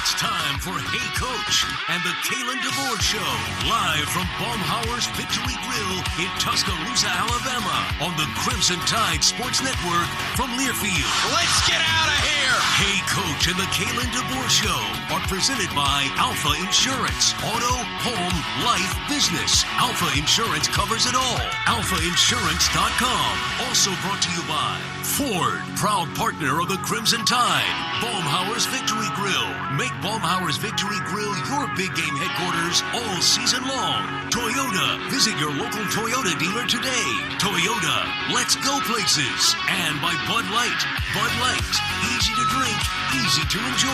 It's time for Hey Coach and the Kalen DeBoer Show, live from Baumhauer's Victory Grill in Tuscaloosa, Alabama, on the Crimson Tide Sports Network from Learfield. Let's get out of here! Hey Coach and the Kalen DeBoer Show are presented by Alfa Insurance. Auto, home, life, business. Alfa Insurance covers it all. AlfaInsurance.com. Also brought to you by Ford, proud partner of the Crimson Tide. Baumhauer's Victory Grill. Make Baumhauer's Victory Grill your big game headquarters all season long. Toyota. Visit your local Toyota dealer today. Toyota. Let's go places. And by Bud Light. Bud Light. Easy to drink, easy to enjoy.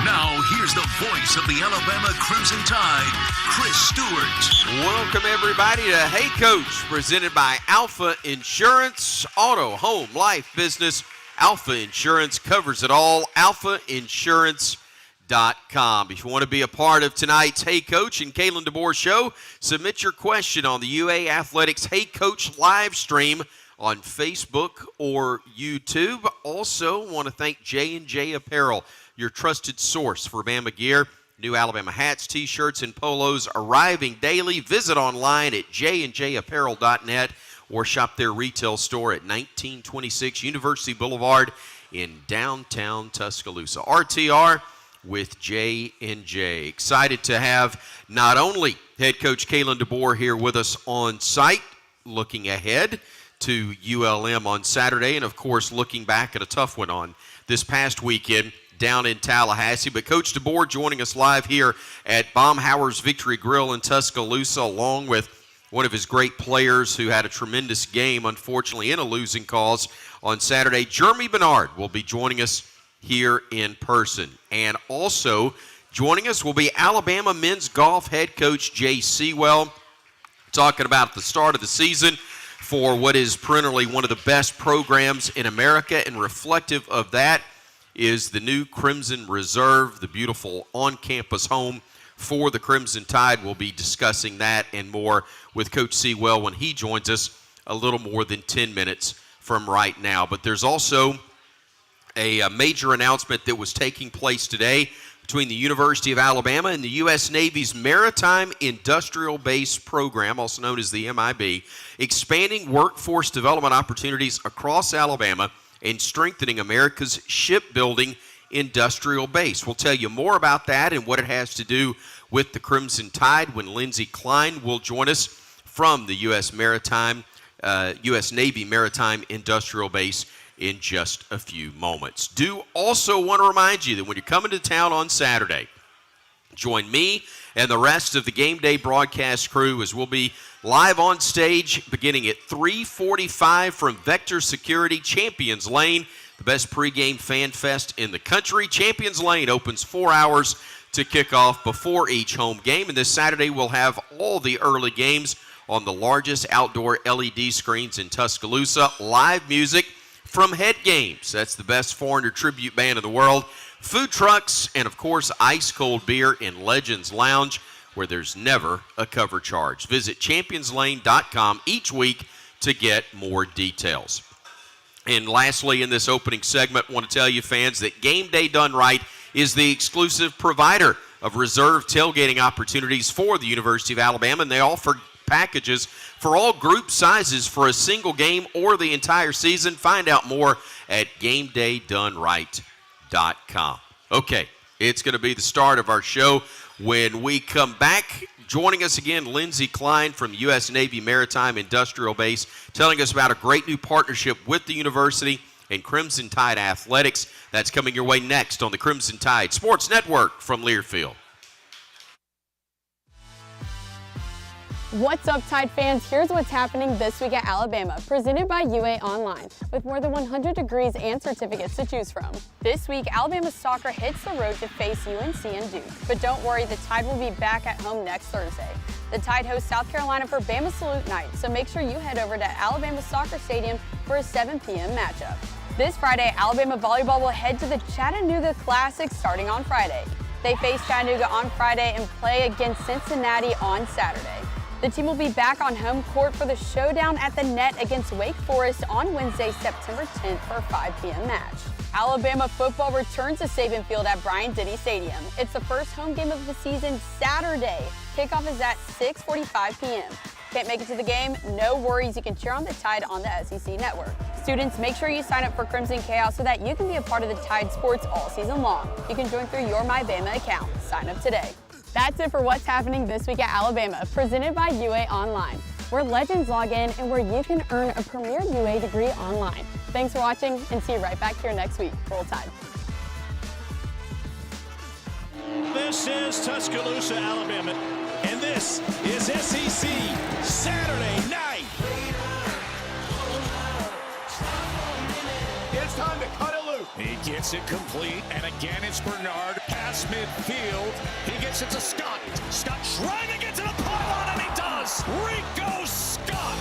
Now, here's the voice of the Alabama Crimson Tide, Chris Stewart. Welcome, everybody, to Hey Coach, presented by Alfa Insurance. Auto, home, life, business. Alfa Insurance covers it all. AlfaInsurance.com. If you want to be a part of tonight's Hey Coach and Kalen DeBoer Show, submit your question on the UA Athletics Hey Coach live stream on Facebook or YouTube. Also, want to thank J&J Apparel, your trusted source for Bama gear. New Alabama hats, T-shirts, and polos arriving daily. Visit online at jnjapparel.net or shop their retail store at 1926 University Boulevard in downtown Tuscaloosa. RTR with J&J. Excited to have not only head coach Kalen DeBoer here with us on site, looking ahead to ULM on Saturday, and of course looking back at a tough one on this past weekend down in Tallahassee. But Coach DeBoer joining us live here at Baumhauer's Victory Grill in Tuscaloosa, along with one of his great players who had a tremendous game, unfortunately, in a losing cause on Saturday. Jeremy Bernard will be joining us here in person. And also joining us will be Alabama men's golf head coach Jay Sewell, talking about the start of the season for what is perennially one of the best programs in America, and reflective of that is the new Crimson Reserve, the beautiful on-campus home for the Crimson Tide. We'll be discussing that and more with Coach Sewell when he joins us a little more than 10 minutes from right now. But there's also a major announcement that was taking place today between the University of Alabama and the U.S. Navy's Maritime Industrial Base Program, also known as the MIB, expanding workforce development opportunities across Alabama and strengthening America's shipbuilding industrial base. We'll tell you more about that and what it has to do with the Crimson Tide when Lindsey Klein will join us from the U.S. Navy Maritime Industrial Base in just a few moments. Do also want to remind you that when you're coming to town on Saturday, join me and the rest of the game day broadcast crew as we'll be live on stage beginning at 3:45 from Vector Security, Champions Lane, the best pregame fan fest in the country. Champions Lane opens 4 hours to kick off before each home game, and this Saturday we'll have all the early games on the largest outdoor LED screens in Tuscaloosa. Live music from Head Games, that's the best foreigner tribute band in the world. Food trucks, and of course ice-cold beer in Legends Lounge, where there's never a cover charge. Visit championslane.com each week to get more details. And lastly, in this opening segment, I want to tell you fans that Game Day Done Right is the exclusive provider of reserved tailgating opportunities for the University of Alabama, and they offer packages for all group sizes for a single game or the entire season. Find out more at GameDayDoneRight.com. Okay, it's going to be the start of our show. When we come back, joining us again, Lindsey Klein from U.S. Navy Maritime Industrial Base, telling us about a great new partnership with the university and Crimson Tide Athletics. That's coming your way next on the Crimson Tide Sports Network from Learfield. What's up, Tide fans? Here's what's happening this week at Alabama, presented by UA Online, with more than 100 degrees and certificates to choose from. This week, Alabama soccer hits the road to face UNC and Duke. But don't worry, the Tide will be back at home next Thursday. The Tide hosts South Carolina for Bama Salute Night, so make sure you head over to Alabama Soccer Stadium for a 7 p.m. matchup. This Friday, Alabama volleyball will head to the Chattanooga Classic starting on Friday. They face Chattanooga on Friday and play against Cincinnati on Saturday. The team will be back on home court for the showdown at the net against Wake Forest on Wednesday, September 10th for a 5 p.m. match. Alabama football returns to Saban Field at Bryant-Denny Stadium. It's the first home game of the season Saturday. Kickoff is at 6:45 p.m. Can't make it to the game? No worries, you can cheer on the Tide on the SEC Network. Students, make sure you sign up for Crimson Chaos so that you can be a part of the Tide sports all season long. You can join through your MyBama account. Sign up today. That's it for what's happening this week at Alabama, presented by UA Online, where legends log in and where you can earn a premier UA degree online. Thanks for watching, and see you right back here next week. Roll Tide. This is Tuscaloosa, Alabama, and this is SEC Saturday night. It's time to cut it loose. He gets it complete, and again it's Bernard past midfield. He gets it to Scott. Scott trying to get to the pylon, and he does. Rico Scott.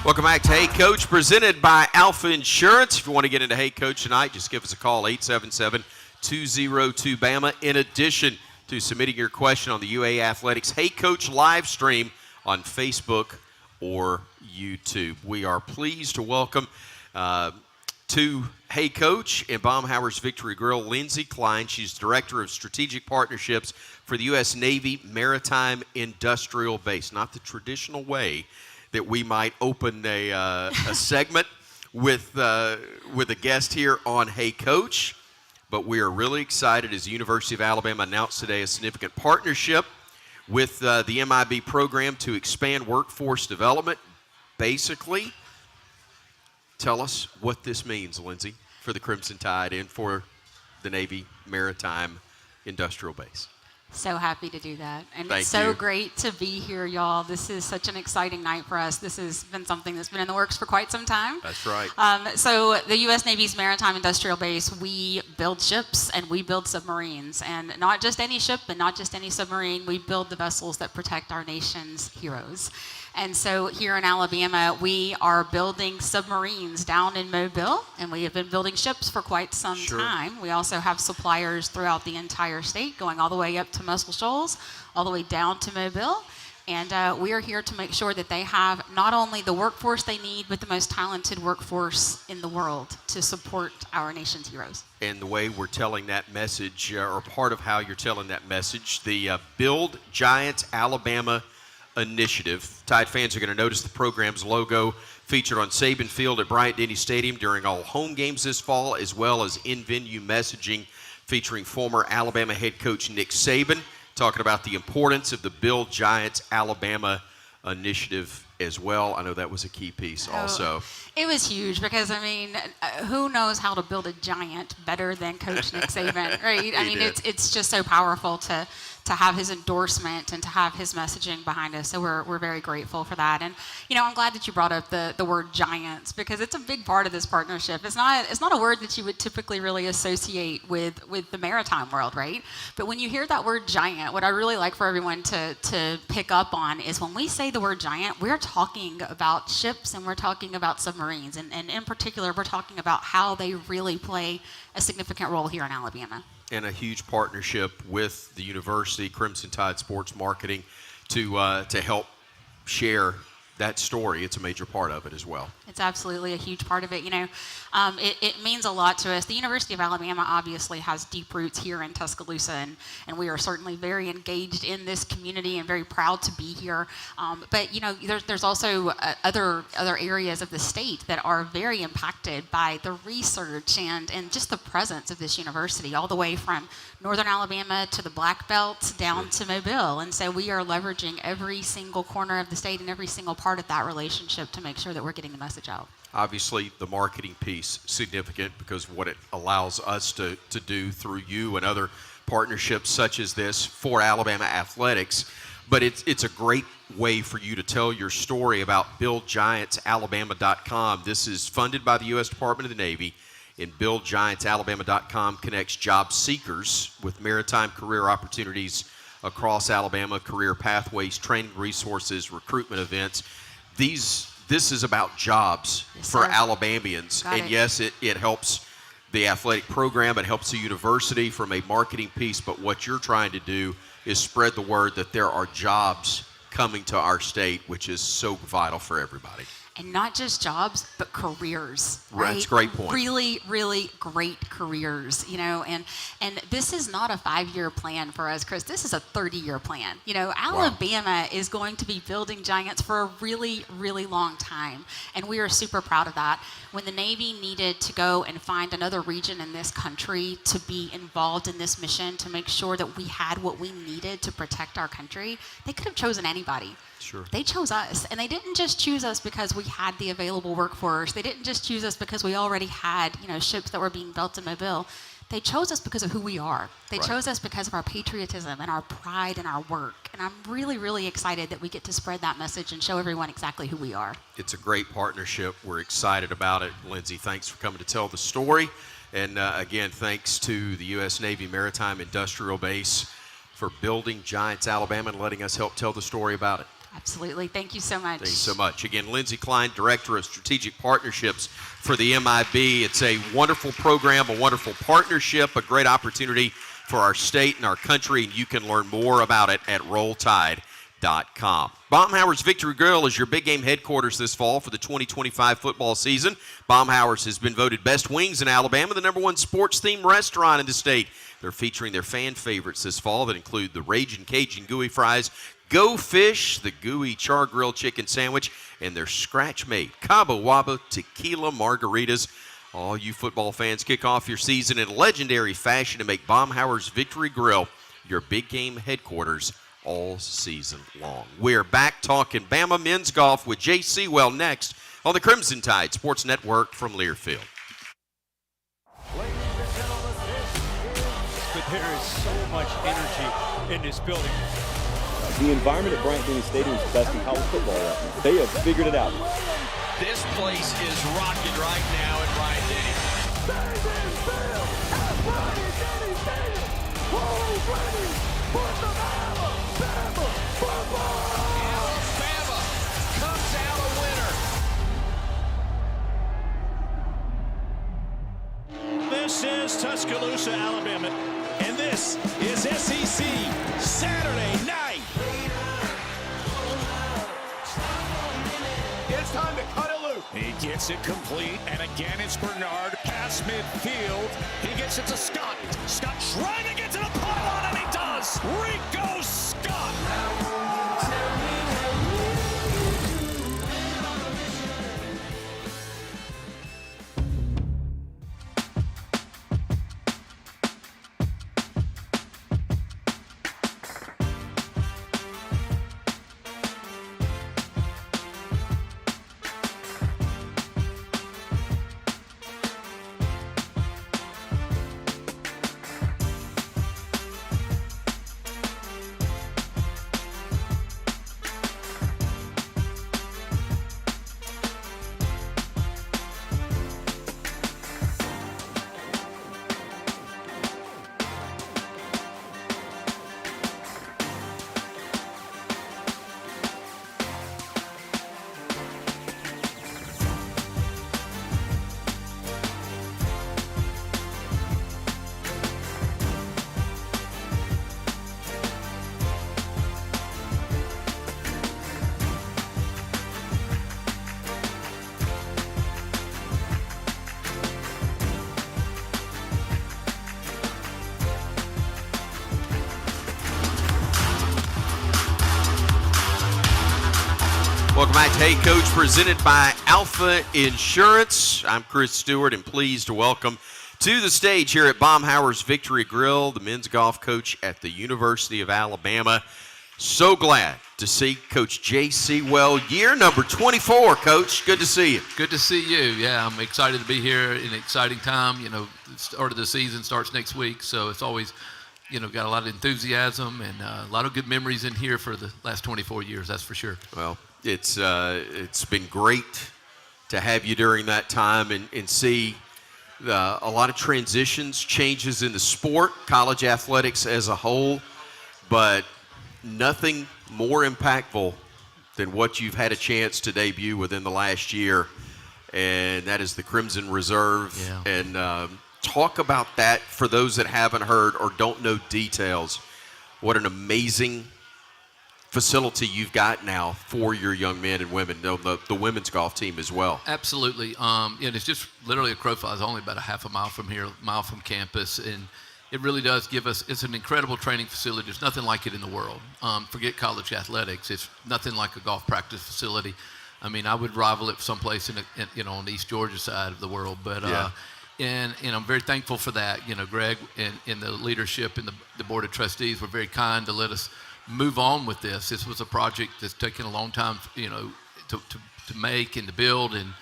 Welcome back to Hey Coach, presented by Alfa Insurance. If you want to get into Hey Coach tonight, just give us a call, 877-202-BAMA. In addition to submitting your question on the UA Athletics Hey Coach live stream on Facebook or YouTube. We are pleased to welcome to Hey Coach and Baumhower's Victory Grill, Lindsay Klein. She's Director of Strategic Partnerships for the U.S. Navy Maritime Industrial Base. Not the traditional way that we might open a segment with a guest here on Hey Coach, but we are really excited as the University of Alabama announced today a significant partnership with the MIB program to expand workforce development. Basically, tell us what this means, Lindsay, for the Crimson Tide and for the Navy Maritime Industrial Base. So happy to do that. And Thank it's so you. great to be here, y'all. This is such an exciting night for us. This has been something that's been in the works for quite some time. That's right. So the U.S. Navy's Maritime Industrial Base, we build ships and we build submarines. And not just any ship and not just any submarine. We build the vessels that protect our nation's heroes. And so here in Alabama, we are building submarines down in Mobile, and we have been building ships for quite some time. We also have suppliers throughout the entire state, going all the way up to Muscle Shoals, all the way down to Mobile. And we are here to make sure that they have not only the workforce they need, but the most talented workforce in the world to support our nation's heroes. And the way we're telling that message, or part of how you're telling that message, the Build Giants Alabama initiative. Tide fans are going to notice the program's logo featured on Saban Field at Bryant-Denny Stadium during all home games this fall, as well as in-venue messaging featuring former Alabama head coach Nick Saban, talking about the importance of the Build Giants Alabama initiative as well. I know that was a key piece also. It was huge because, I mean, who knows how to build a giant better than Coach Nick Saban, right? I mean, it's just so powerful to have his endorsement and to have his messaging behind us. So we're very grateful for that. And, you know, I'm glad that you brought up the word giants because it's a big part of this partnership. It's not a word that you would typically really associate with the maritime world, right? But when you hear that word giant, what I really like for everyone to pick up on is when we say the word giant, we're talking about ships and we're talking about submarines. And in particular, we're talking about how they really play a significant role here in Alabama. And a huge partnership with the University Crimson Tide Sports Marketing to help share that story. It's a major part of it as well. It's absolutely a huge part of it. It means a lot to us. The University of Alabama obviously has deep roots here in Tuscaloosa, and we are certainly very engaged in this community and very proud to be here. But there's also other areas of the state that are very impacted by the research and just the presence of this university, all the way from northern Alabama to the Black Belt down to Mobile. And so we are leveraging every single corner of the state and every single part of that relationship to make sure that we're getting the message out. Obviously, the marketing piece significant because what it allows us to do through you and other partnerships such as this for Alabama athletics. But it's a great way for you to tell your story about BuildGiantsAlabama.com. This is funded by the U.S. Department of the Navy, and BuildGiantsAlabama.com connects job seekers with maritime career opportunities across Alabama, career pathways, training resources, recruitment events. This is about jobs for Alabamians. And yes, it helps the athletic program. It helps the university from a marketing piece. But what you're trying to do is spread the word that there are jobs coming to our state, which is so vital for everybody. And not just jobs, but careers. Right? That's a great point. Really, really great careers, and this is not a 5-year plan for us, Chris. This is a 30-year plan. Alabama is going to be building giants for a really, really long time, and we are super proud of that. When the Navy needed to go and find another region in this country to be involved in this mission to make sure that we had what we needed to protect our country, they could have chosen anybody. Sure. They chose us, and they didn't just choose us because we had the available workforce. They didn't just choose us because we already had, ships that were being built in Mobile. They chose us because of who we are. They chose us because of our patriotism and our pride and our work. And I'm really, really excited that we get to spread that message and show everyone exactly who we are. It's a great partnership. We're excited about it. Lindsay, thanks for coming to tell the story. And again, thanks to the U.S. Navy Maritime Industrial Base for building Giants Alabama and letting us help tell the story about it. Absolutely. Thank you so much. Thank you so much. Again, Lindsay Klein, Director of Strategic Partnerships for the MIB. It's a wonderful program, a wonderful partnership, a great opportunity for our state and our country, and you can learn more about it at RollTide.com. Baumhower's Victory Grill is your big game headquarters this fall for the 2025 football season. Baumhower's has been voted best wings in Alabama, the #1 sports-themed restaurant in the state. They're featuring their fan favorites this fall that include the Ragin' Cajun Gooey Fries, Go Fish, the Gooey Char Grilled Chicken Sandwich, and their scratch-made Cabo Wabo Tequila Margaritas. All you football fans, kick off your season in legendary fashion to make Baumhower's Victory Grill your big game headquarters all season long. We're back talking Bama men's golf with Jay Sewell next on the Crimson Tide Sports Network from Learfield. But there is so much energy in this building. The environment at Bryant-Denny Stadium is the best in college football right now. They have figured it out. This place is rocking right now at Bryant-Denny. Alabama comes out a winner. This is Tuscaloosa, Alabama, and this is SEC Saturday night. It's time to cut it loose. He gets it complete, and again it's Bernard past midfield. He gets it to Scott. Scott trying to get to the pylon, and he does. Rico Scott. Welcome back to Hey Coach, presented by Alfa Insurance. I'm Chris Stewart, and pleased to welcome to the stage here at Baumhower's Victory Grill, the men's golf coach at the University of Alabama. So glad to see Coach J.C. Well, year number 24, Coach. Good to see you. Good to see you. Yeah, I'm excited to be here. An exciting time. You know, the start of the season starts next week, so it's always, you know, got a lot of enthusiasm and a lot of good memories in here for the last 24 years, that's for sure. Well, it's been great to have you during that time and see a lot of transitions, changes in the sport, college athletics as a whole, but nothing more impactful than what you've had a chance to debut within the last year, and that is the Crimson Reserve. Yeah. And talk about that for those that haven't heard or don't know details. What an amazing facility you've got now for your young men and women, the women's golf team as well. Absolutely. And it's just literally a crow fly. It's only about a half a mile from here, a mile from campus, and it really does give us, it's an incredible training facility. There's nothing like it in the world. Forget college athletics. It's nothing like a golf practice facility. I mean, I would rival it someplace on the East Georgia side of the world. But yeah. And I'm very thankful for that. You know, Greg and the leadership and the board of trustees were very kind to let us move on with this. This was a project that's taken a long time, you know, to make and to build, and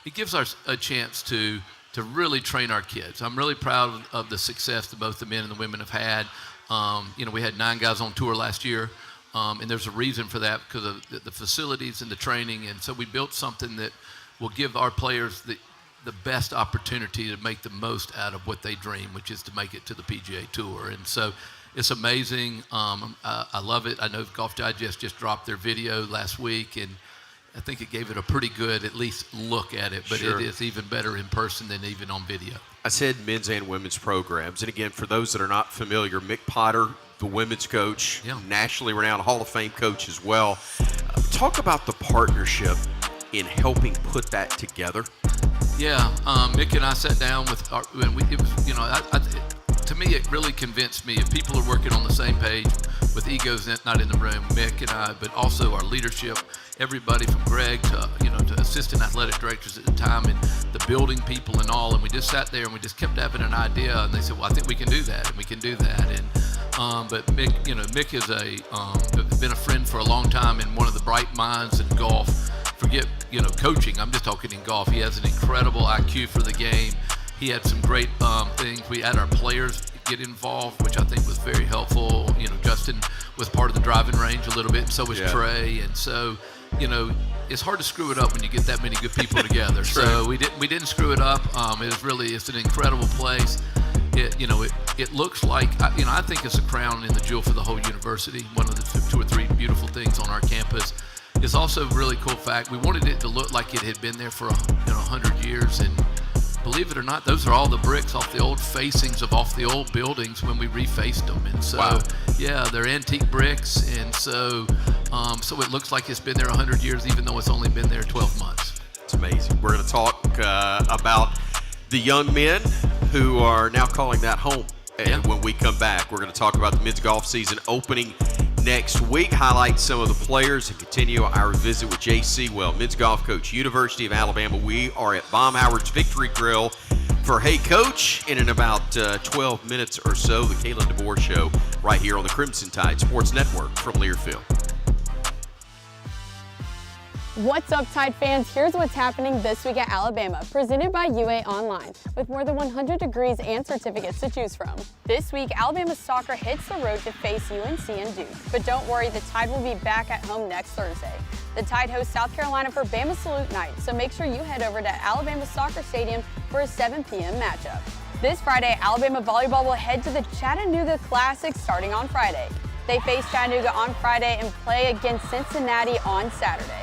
it gives us a chance to really train our kids. I'm really proud of the success that both the men and the women have had. You know, we had 9 guys on tour last year, and there's a reason for that because of the facilities and the training. And so we built something that will give our players the best opportunity to make the most out of what they dream, which is to make it to the PGA Tour. And so it's amazing. I love it. I know Golf Digest just dropped their video last week, and I think it gave it a pretty good, at least, look at it, but Sure. It is even better in person than even on video. I said men's and women's programs. And again, for those that are not familiar, Mick Potter, the women's coach, Yeah. nationally renowned Hall of Fame coach as well. Talk about the partnership in helping put that together. Yeah, Mick and I sat down with it was, you know, to me, it really convinced me if people are working on the same page with egos not in the room, Mick and I, but also our leadership, everybody from Greg to assistant athletic directors at the time and the building people and all, and we just sat there and we just kept having an idea, and they said, well, I think we can do that, and we can do that. And but Mick, you know, Mick is been a friend for a long time and one of the bright minds in golf. Forget, you know, coaching. I'm just talking in golf. He has an incredible IQ for the game. He had some great things. We had our players get involved, which I think was very helpful. You know, Justin was part of the driving range a little bit, and so was Trey. And so, you know, it's hard to screw it up when you get that many good people together. So we didn't screw it up. It's an incredible place. It looks like, you know, I think it's a crown in the jewel for the whole university. One of the 2 or 3 beautiful things on our campus. It's also a really cool fact. We wanted it to look like it had been there for 100 years, and believe it or not, those are all the bricks off the old facings off the old buildings when we refaced them. And so, wow. Yeah, they're antique bricks, and so it looks like it's been there 100 years, even though it's only been there 12 months. It's amazing. We're going to talk about the young men who are now calling that home. And when we come back, we're going to talk about the men's golf season opening next week, highlight some of the players, and continue our visit with J.C. Well, men's golf coach, University of Alabama. We are at Baumhower's Victory Grill for Hey Coach. And in about 12 minutes or so, the Kalen DeBoer Show right here on the Crimson Tide Sports Network from Learfield. What's up, Tide fans? Here's what's happening this week at Alabama, presented by UA Online, with more than 100 degrees and certificates to choose from. This week, Alabama soccer hits the road to face UNC and Duke. But don't worry, the Tide will be back at home next Thursday. The Tide hosts South Carolina for Bama Salute Night, so make sure you head over to Alabama Soccer Stadium for a 7 p.m. matchup. This Friday, Alabama volleyball will head to the Chattanooga Classic starting on Friday. They face Chattanooga on Friday and play against Cincinnati on Saturday.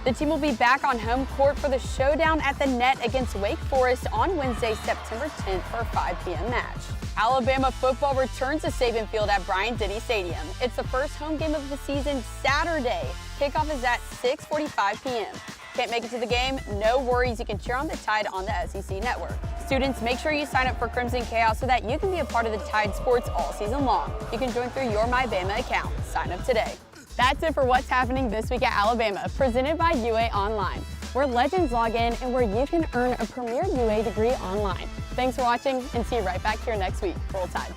The team will be back on home court for the showdown at the net against Wake Forest on Wednesday, September 10th for a 5 p.m. match. Alabama football returns to Saban Field at Bryant-Denny Stadium. It's the first home game of the season Saturday. Kickoff is at 6:45 p.m. Can't make it to the game? No worries, you can cheer on the Tide on the SEC Network. Students, make sure you sign up for Crimson Chaos so that you can be a part of the Tide sports all season long. You can join through your MyBama account. Sign up today. That's it for what's happening this week at Alabama, presented by UA Online, where legends log in and where you can earn a premier UA degree online. Thanks for watching, and see you right back here next week. Roll Tide.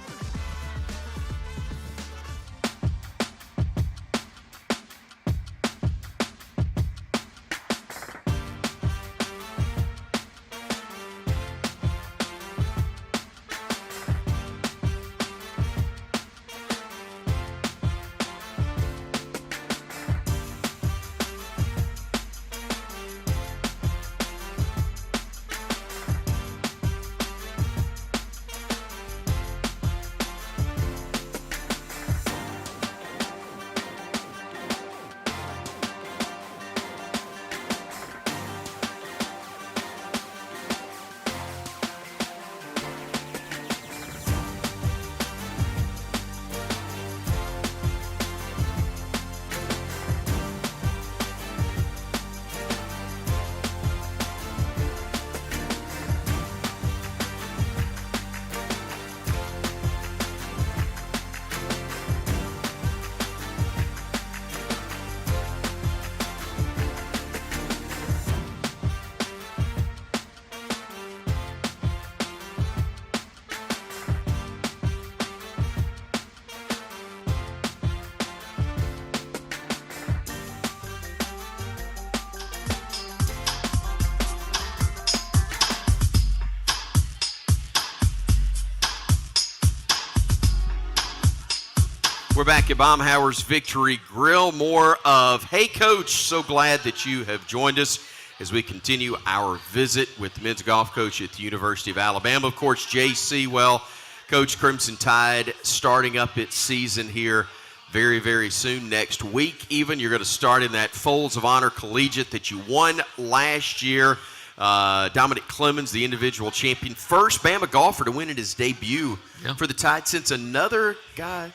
We're back at Baumhauer's Victory Grill. More of Hey Coach. So glad that you have joined us as we continue our visit with the men's golf coach at the University of Alabama. Of course, Jay Sewell, Coach Crimson Tide, starting up its season here very, very soon. Next week, even, you're going to start in that Folds of Honor Collegiate that you won last year. Dominic Clemens, the individual champion, first Bama golfer to win in his debut for the Tide since another guy.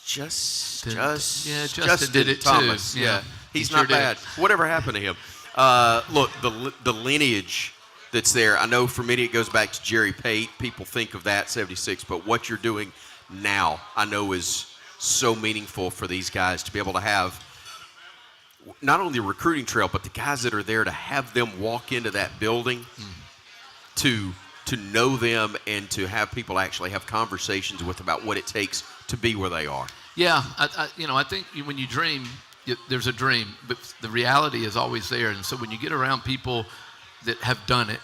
Justin did it Thomas. too. Yeah, he's he not sure bad. did. Whatever happened to him? Look, the lineage that's there. I know for many it goes back to Jerry Pate. People think of that 76, but what you're doing now, I know, is so meaningful for these guys to be able to have not only a recruiting trail, but the guys that are there to have them walk into that building to know them and to have people actually have conversations with about what it takes to be where they are. Yeah, I think when you dream, there's a dream, but the reality is always there. And so when you get around people that have done it,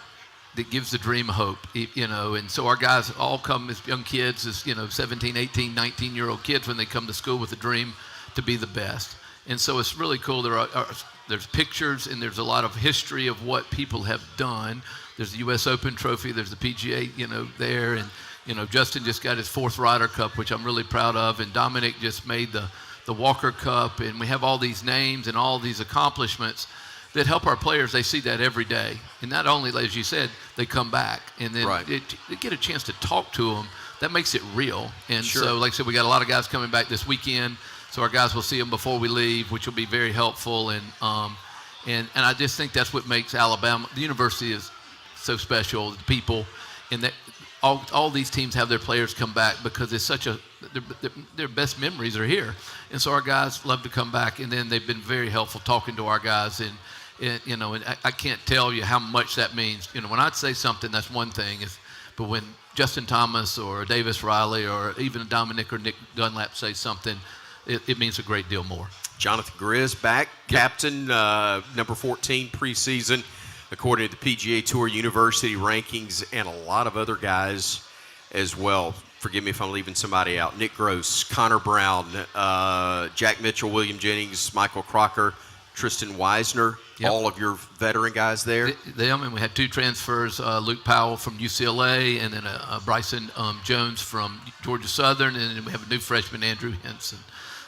that gives the dream hope, and so our guys all come as young kids, as 17, 18, 19-year-old kids when they come to school with a dream to be the best. And so it's really cool. There's pictures and there's a lot of history of what people have done. There's the U.S. Open trophy, there's the PGA, there, and Justin just got his 4th Ryder Cup, which I'm really proud of, and Dominic just made the Walker Cup, and we have all these names and all these accomplishments that help our players. They see that every day, and not only, as you said, they come back, and then they get a chance to talk to them. That makes it real, and so, like I said, we got a lot of guys coming back this weekend, so our guys will see them before we leave, which will be very helpful, and I just think that's what makes Alabama, the university is so special, the people, and that all these teams have their players come back because it's such their best memories are here. And so our guys love to come back, and then they've been very helpful talking to our guys, and I can't tell you how much that means. When I'd say something, that's one thing, but when Justin Thomas or Davis Riley or even Dominic or Nick Dunlap say something, it means a great deal more. Jonathan Grizz back, captain, number 14 preseason, according to the PGA Tour University rankings, and a lot of other guys as well. Forgive me if I'm leaving somebody out. Nick Gross, Connor Brown, Jack Mitchell, William Jennings, Michael Crocker, Tristan Wisner, all of your veteran guys there. We had 2 transfers, Luke Powell from UCLA, and then Bryson Jones from Georgia Southern, and then we have a new freshman, Andrew Henson.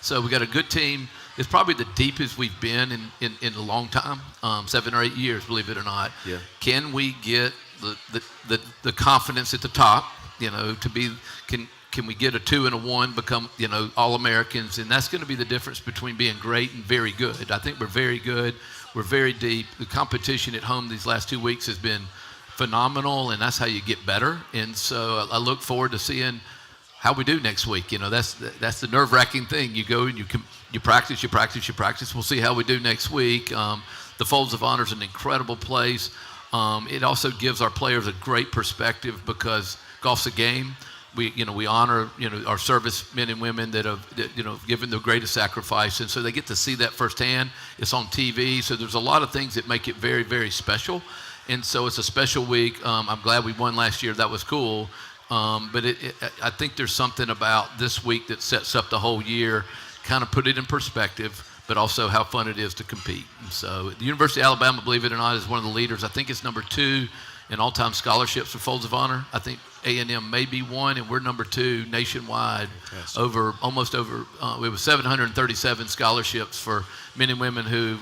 So we got a good team. It's probably the deepest we've been in a long time, 7 or 8 years, believe it or not. Yeah. Can we get the confidence at the top, to be, can we get a 2 and a 1, become, All-Americans? And that's going to be the difference between being great and very good. I think we're very good. We're very deep. The competition at home these last 2 weeks has been phenomenal, and that's how you get better. And so I look forward to seeing how we do next week. That's the nerve-wracking thing. You go and you practice. We'll see how we do next week. The Folds of Honor is an incredible place. It also gives our players a great perspective because golf's a game. We honor our service men and women that have given the greatest sacrifice, and so they get to see that firsthand. It's on TV, so there's a lot of things that make it very, very special, and so it's a special week. I'm glad we won last year. That was cool, but I think there's something about this week that sets up the whole year, kind of put it in perspective, but also how fun it is to compete. And so the University of Alabama, believe it or not, is one of the leaders. I think it's number 2 in all-time scholarships for Folds of Honor. I think A&M may be 1, and we're number 2 nationwide. Yes. Almost over it was 737 scholarships for men and women who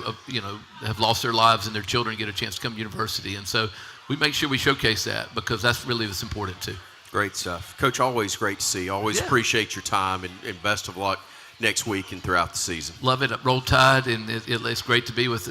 have lost their lives and their children get a chance to come to university. And so we make sure we showcase that because that's really what's important too. Great stuff. Coach, always great to see. Always appreciate your time and best of luck next week and throughout the season. Love it. Roll Tide, and it's great to be with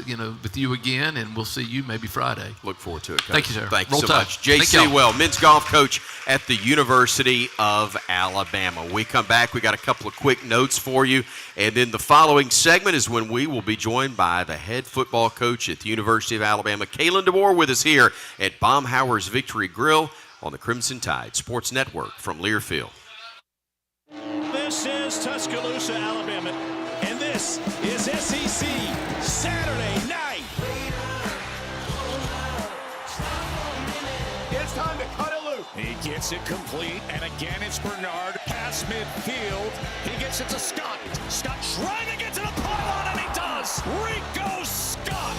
you again, and we'll see you maybe Friday. Look forward to it, Coach. Thank you, sir. Thank you Roll so Tide. much. J.C. Well, men's golf coach at the University of Alabama. When we come back, we got a couple of quick notes for you, and then the following segment is when we will be joined by the head football coach at the University of Alabama, Kalen DeBoer, with us here at Baumhower's Victory Grill on the Crimson Tide Sports Network from Learfield. This is Tuscaloosa, Alabama, and this is SEC Saturday night. It's time to cut it loose. He gets it complete, and again it's Bernard past midfield. He gets it to Scott. Scott trying to get to the pylon, and he does. Rico Scott.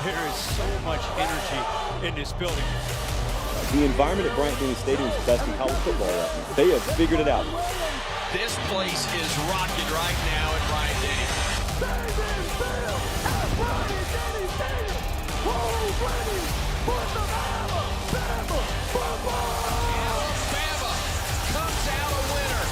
There is so much energy in this building. The environment at Bryant-Denny Stadium is the best in college football right now. They have figured it out. This place is rocking right now at Bryant-Denny. Alabama comes out a winner.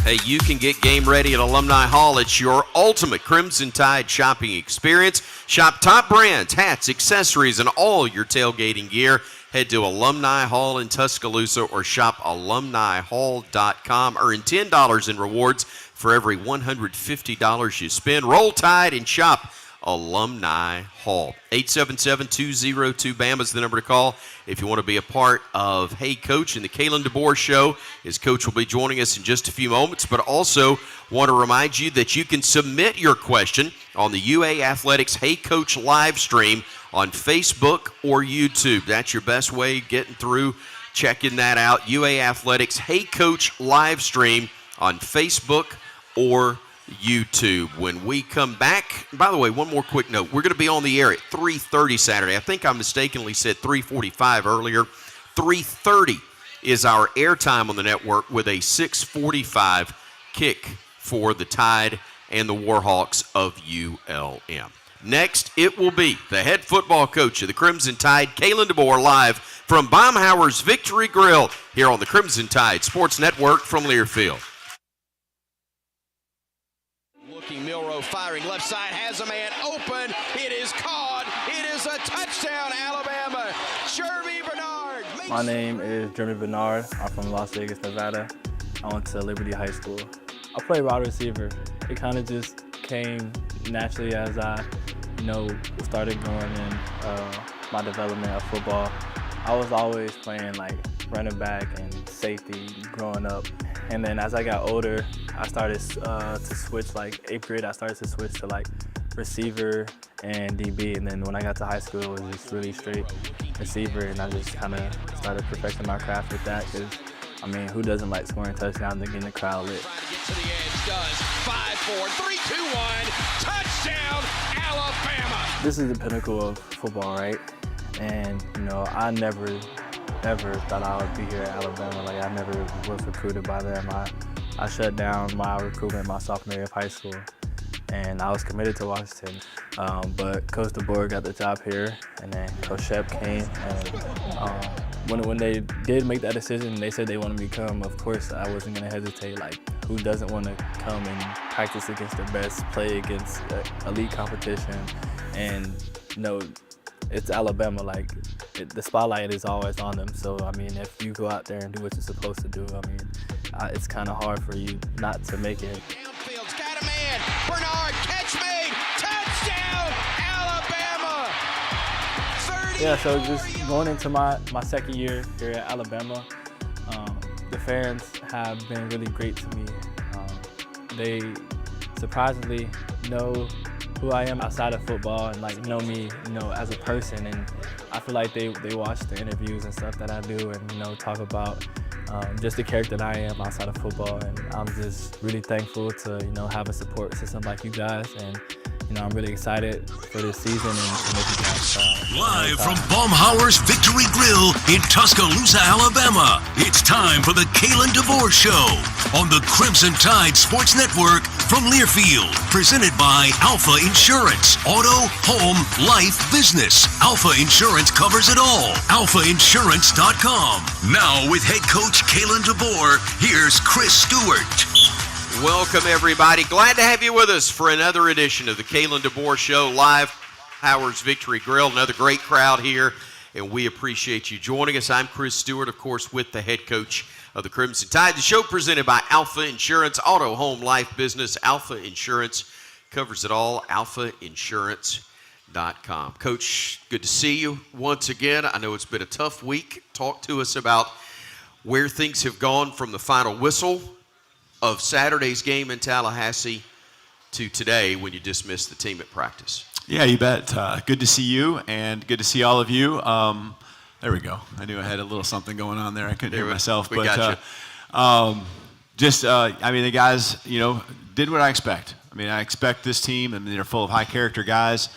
Hey, you can get game ready at Alumni Hall. It's your ultimate Crimson Tide shopping experience. Shop top brands, hats, accessories, and all your tailgating gear. Head to Alumni Hall in Tuscaloosa or shop alumnihall.com. Earn $10 in rewards for every $150 you spend. Roll Tide and shop Alumni Hall. 877-202-BAMA is the number to call if you want to be a part of Hey Coach and the Kalen DeBoer Show. His coach will be joining us in just a few moments, but also want to remind you that you can submit your question on the UA Athletics Hey Coach live stream on Facebook or YouTube. That's your best way of getting through, checking that out. UA Athletics Hey Coach live stream on Facebook or YouTube. When we come back, by the way, one more quick note. We're going to be on the air at 3:30 Saturday. I think I mistakenly said 3:45 earlier. 3:30 is our airtime on the network with a 6:45 kick for the Tide and the Warhawks of ULM. Next, it will be the head football coach of the Crimson Tide, Kalen DeBoer, live from Baumhower's Victory Grill here on the Crimson Tide Sports Network from Learfield. Milroe firing left side, has a man open, good. It is caught. It is a touchdown, Alabama. Jeremy Bernard. My name is Jeremy Bernard. I'm from Las Vegas, Nevada. I went to Liberty High School. I play wide receiver. It kind of just came naturally as I, started growing in my development of football. I was always playing like running back and safety growing up. And then as I got older, I started to switch, like 8th grade, I started to switch to like receiver and DB. And then when I got to high school, it was just really straight receiver. And I just kind of started perfecting my craft with that because, who doesn't like scoring touchdowns and getting the crowd lit? Trying to get to the edge, does. 5-4, 3-2-1, touchdown, Alabama. This is the pinnacle of football, right? And, I never, ever thought I would be here at Alabama. Like, I never was recruited by them. I shut down my recruitment my sophomore year of high school, and I was committed to Washington. But Coach DeBoer got the job here, and then Coach Shep came, and when they did make that decision, they said they wanted me to come. Of course, I wasn't going to hesitate. Like, who doesn't want to come and practice against the best, play against elite competition? And, it's Alabama. Like, the spotlight is always on them. So, if you go out there and do what you're supposed to do, it's kind of hard for you not to make it. Downfield's got a man. Bernard, catch made. Touchdown, Alabama. 30. Yeah, so just going into my second year here at Alabama, the fans have been really great to me. They surprisingly know who I am outside of football and know me, as a person. And I feel like they watch the interviews and stuff that I do and, talk about just the character that I am outside of football. And I'm just really thankful to, have a support system like you guys. And, I'm really excited for this season and to make you guys proud. Live from Baumhauer's Victory Grill in Tuscaloosa, Alabama, it's time for the Kalen DeBoer Show on the Crimson Tide Sports Network from Learfield. Presented by Alfa Insurance. Auto, home, life, business. Alfa Insurance covers it all. AlfaInsurance.com. Now with head coach Kalen DeBoer, here's Chris Stewart. Welcome, everybody. Glad to have you with us for another edition of the Kalen DeBoer Show, live Howard's Victory Grill. Another great crowd here, and we appreciate you joining us. I'm Chris Stewart, of course, with the head coach of the Crimson Tide. The show presented by Alfa Insurance, auto, home, life, business. Alfa Insurance covers it all. AlfaInsurance.com. Coach, good to see you once again. I know it's been a tough week. Talk to us about where things have gone from the final whistle of Saturday's game in Tallahassee to today when you dismissed the team at practice. Yeah, you bet. Good to see you and good to see all of you. There we go. I knew I had a little something going on there. I couldn't hear myself. We got you. The guys, did what I expect. I expect this team, they're full of high character guys,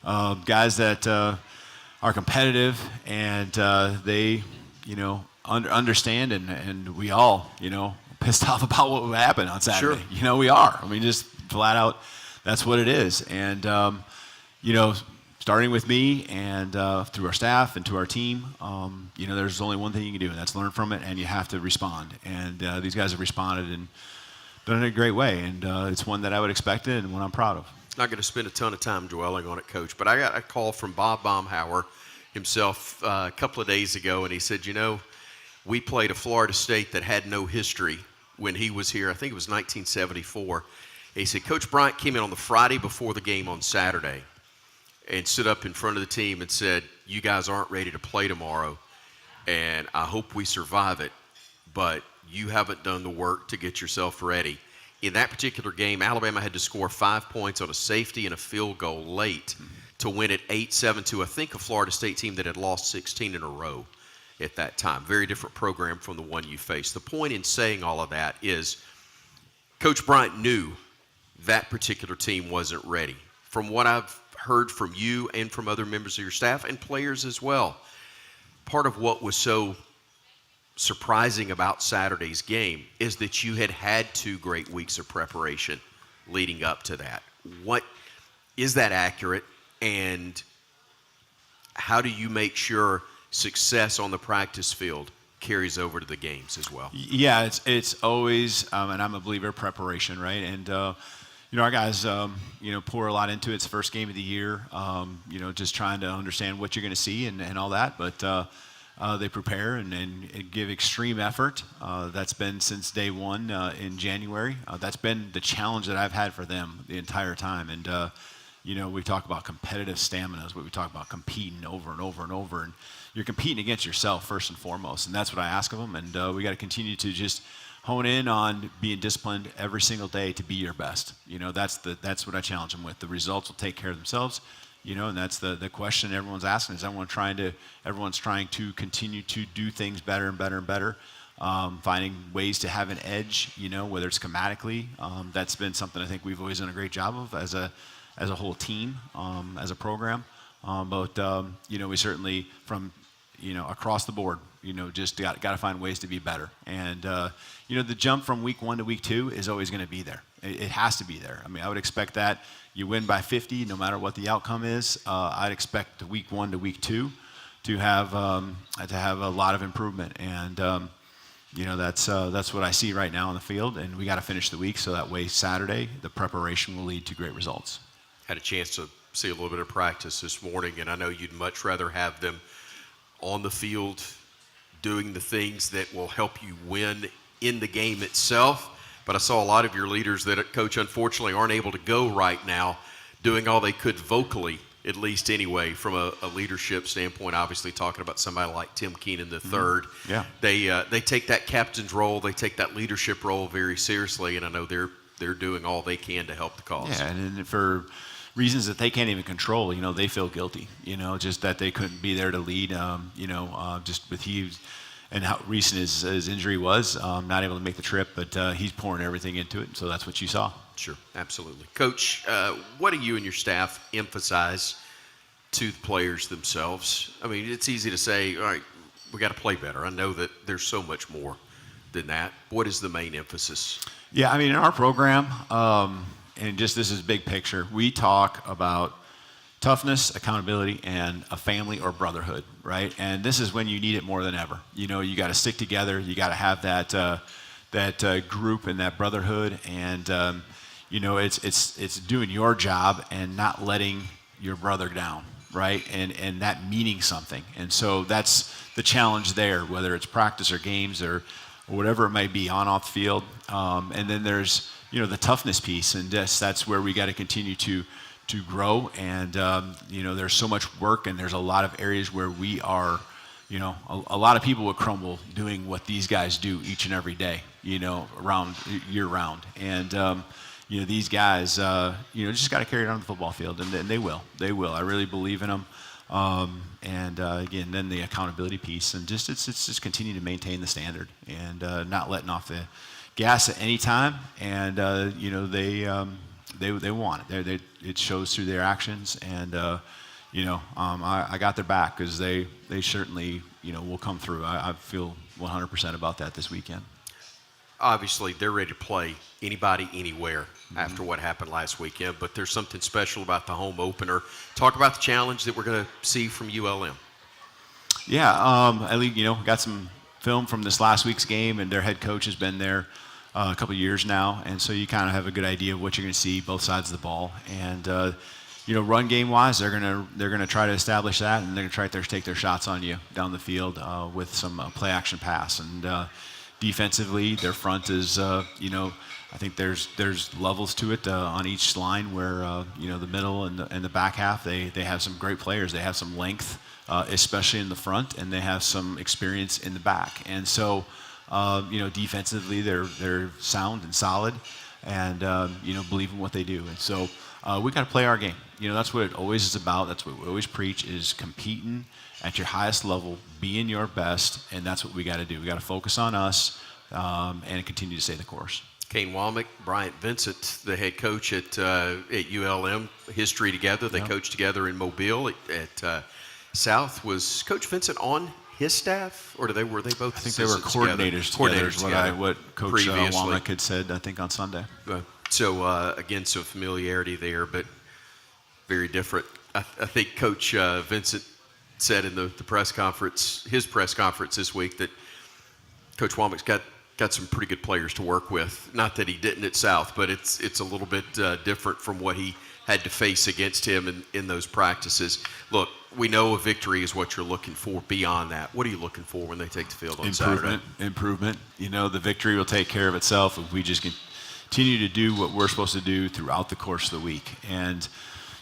guys that are competitive, and they, understand, and we all, pissed off about what would happen on Saturday. Sure. We are. Just flat out, that's what it is. And, starting with me and through our staff and to our team, there's only one thing you can do, and that's learn from it, and you have to respond. And these guys have responded and done it in a great way, and it's one that I would expect and one I'm proud of. Not going to spend a ton of time dwelling on it, Coach, but I got a call from Bob Baumhauer himself a couple of days ago, and he said, we played a Florida State that had no history when he was here. I think it was 1974. He said, Coach Bryant came in on the Friday before the game on Saturday and stood up in front of the team and said, you guys aren't ready to play tomorrow, and I hope we survive it, but you haven't done the work to get yourself ready. In that particular game, Alabama had to score 5 points on a safety and a field goal late to win it 8-7 to, I think, a Florida State team that had lost 16 in a row at that time. Very different program from the one you faced. The point in saying all of that is Coach Bryant knew that particular team wasn't ready. From what I've heard from you and from other members of your staff and players as well, part of what was so surprising about Saturday's game is that you had 2 great weeks of preparation leading up to that. What is that accurate, and how do you make sure success on the practice field carries over to the games as well? Yeah, it's always, and I'm a believer of preparation, right? And our guys, pour a lot into it. It's the first game of the year, just trying to understand what you're going to see and all that. But they prepare and give extreme effort. That's been since day one in January. That's been the challenge that I've had for them the entire time. And, we talk about competitive stamina is what we talk about, competing over and over and over. And you're competing against yourself first and foremost. And that's what I ask of them. And we got to continue to just hone in on being disciplined every single day to be your best. That's what I challenge them with. The results will take care of themselves. And that's the question everyone's asking is everyone's trying to continue to do things better and better and better, finding ways to have an edge, whether it's schematically. That's been something I think we've always done a great job of as a whole team, as a program. But we certainly from, across the board, just got to find ways to be better. And, the jump from week 1 to week 2 is always going to be there. It has to be there. I mean, I would expect that you win by 50, no matter what the outcome is. I'd expect the week 1 to week 2 to have a lot of improvement. And, that's what I see right now on the field. And we got to finish the week so that way Saturday, the preparation will lead to great results. Had a chance to see a little bit of practice this morning, and I know you'd much rather have them on the field doing the things that will help you win in the game itself. But I saw a lot of your leaders that, Coach, unfortunately aren't able to go right now, doing all they could vocally, at least anyway, from a leadership standpoint. Obviously talking about somebody like Tim Keenan III. Mm-hmm. Yeah. They take that captain's role, they take that leadership role very seriously, and I know they're doing all they can to help the cause. Yeah, and for reasons that they can't even control, they feel guilty, just that they couldn't be there to lead, just with Hughes and how recent his injury was, not able to make the trip, but he's pouring everything into it, so that's what you saw. Sure, absolutely. Coach, what do you and your staff emphasize to the players themselves? I mean, it's easy to say, all right, we got to play better. I know that there's so much more than that. What is the main emphasis? Yeah, I mean, in our program, and just this is big picture, we talk about toughness, accountability, and a family or brotherhood, right? And this is when you need it more than ever. You got to stick together. You got to have that group and that brotherhood, and it's doing your job and not letting your brother down, right? And that meaning something. And so that's the challenge there, whether it's practice or games or whatever it might be on off the field. And then there's the toughness piece, and that's where we got to continue to grow. And there's so much work, and there's a lot of areas where we are, a lot of people would crumble doing what these guys do each and every day, around year round. And these guys, just got to carry it on the football field, and they will. I really believe in them. Again, then the accountability piece, and it's just continue to maintain the standard and not letting off the gas at any time. And they want it. It shows through their actions, and I got their back because they certainly will come through. I feel 100% about that this weekend. Obviously, they're ready to play anybody, anywhere after what happened last weekend, but there's something special about the home opener. Talk about the challenge that we're going to see from ULM. Yeah, at least, got some film from this last week's game, and their head coach has been there a couple of years now, and so you kind of have a good idea of what you're going to see both sides of the ball. And run game wise, they're gonna try to establish that, and they're gonna try to take their shots on you down the field with some play action pass. And defensively, their front is I think there's levels to it on each line where the middle and the back half they have some great players. They have some length, especially in the front, and they have some experience in the back. And so defensively they're sound and solid, and believe in what they do. And so we got to play our game. That's what it always is about. That's what we always preach, is competing at your highest level, being your best, and that's what we got to do. We got to focus on us and continue to stay the course. Kane Womack, Bryant Vincent, the head coach at ULM, history together. They coached together in Mobile at South. Was Coach Vincent on his staff, or were they both? I think they were coordinators together. What Coach Womack had said, I think, on Sunday. So again, some familiarity there, but very different. I think Coach Vincent said in the press conference, his press conference this week, that Coach Womack's got got some pretty good players to work with. Not that he didn't at South, but it's a little bit different from what he had to face against him in those practices. Look, we know a victory is what you're looking for. Beyond that, what are you looking for when they take the field on Saturday? Improvement. You know, the victory will take care of itself if we just continue to do what we're supposed to do throughout the course of the week. And,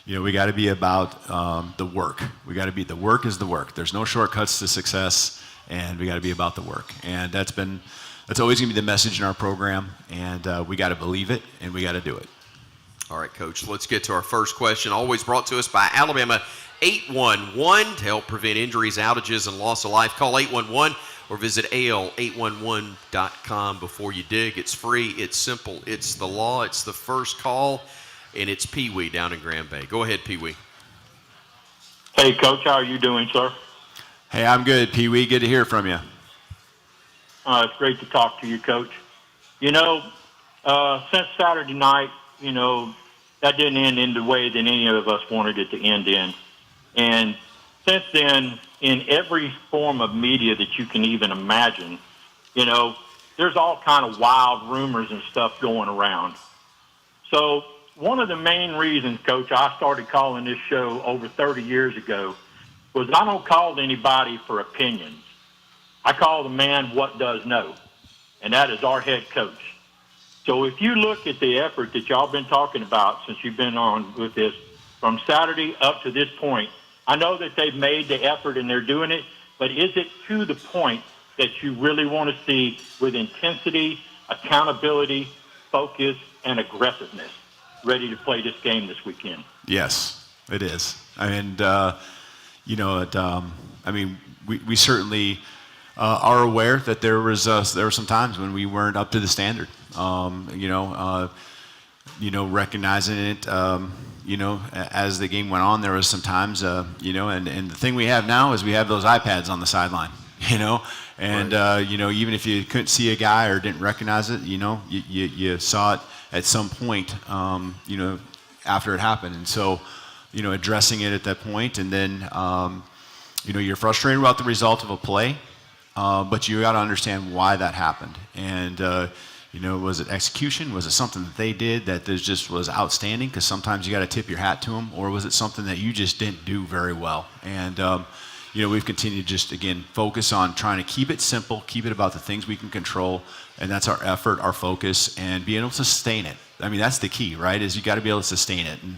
you know, we got to be about the work. We got to be, the work is the work. There's no shortcuts to success, and we got to be about the work. And that's always going to be the message in our program, and we got to believe it, and we got to do it. All right, Coach, let's get to our first question, always brought to us by Alabama 811 to help prevent injuries, outages, and loss of life. Call 811 or visit al811.com before you dig. It's free, it's simple, it's the law, it's the first call, and it's Pee Wee down in Grand Bay. Go ahead, Pee Wee. Hey, Coach, how are you doing, sir? Hey, I'm good, Pee Wee. Good to hear from you. It's great to talk to you, Coach. You know, since Saturday night, you know, that didn't end in the way that any of us wanted it to end in. And since then, in every form of media that you can even imagine, you know, there's all kind of wild rumors and stuff going around. So one of the main reasons, Coach, I started calling this show over 30 years ago was I don't call anybody for opinions. I call the man what does know, and that is our head coach. So if you look at the effort that y'all been talking about since you've been on with this, from Saturday up to this point, I know that they've made the effort and they're doing it, but is it to the point that you really want to see with intensity, accountability, focus, and aggressiveness ready to play this game this weekend? Yes, it is. And, you know, we certainly are aware that there were some times when we weren't up to the standard. Recognizing it, as the game went on, there was some times, and the thing we have now is we have those iPads on the sideline, and, right. Even if you couldn't see a guy or didn't recognize it, you saw it at some point, after it happened. And so, addressing it at that point, and then, you're frustrated about the result of a play, but you got to understand why that happened. And, was it execution? Was it something that they did that just was outstanding? Because sometimes you got to tip your hat to them. Or was it something that you just didn't do very well? And, we've continued to just, again, focus on trying to keep it simple, keep it about the things we can control. And that's our effort, our focus, and being able to sustain it. I mean, that's the key, right, is you got to be able to sustain it. And,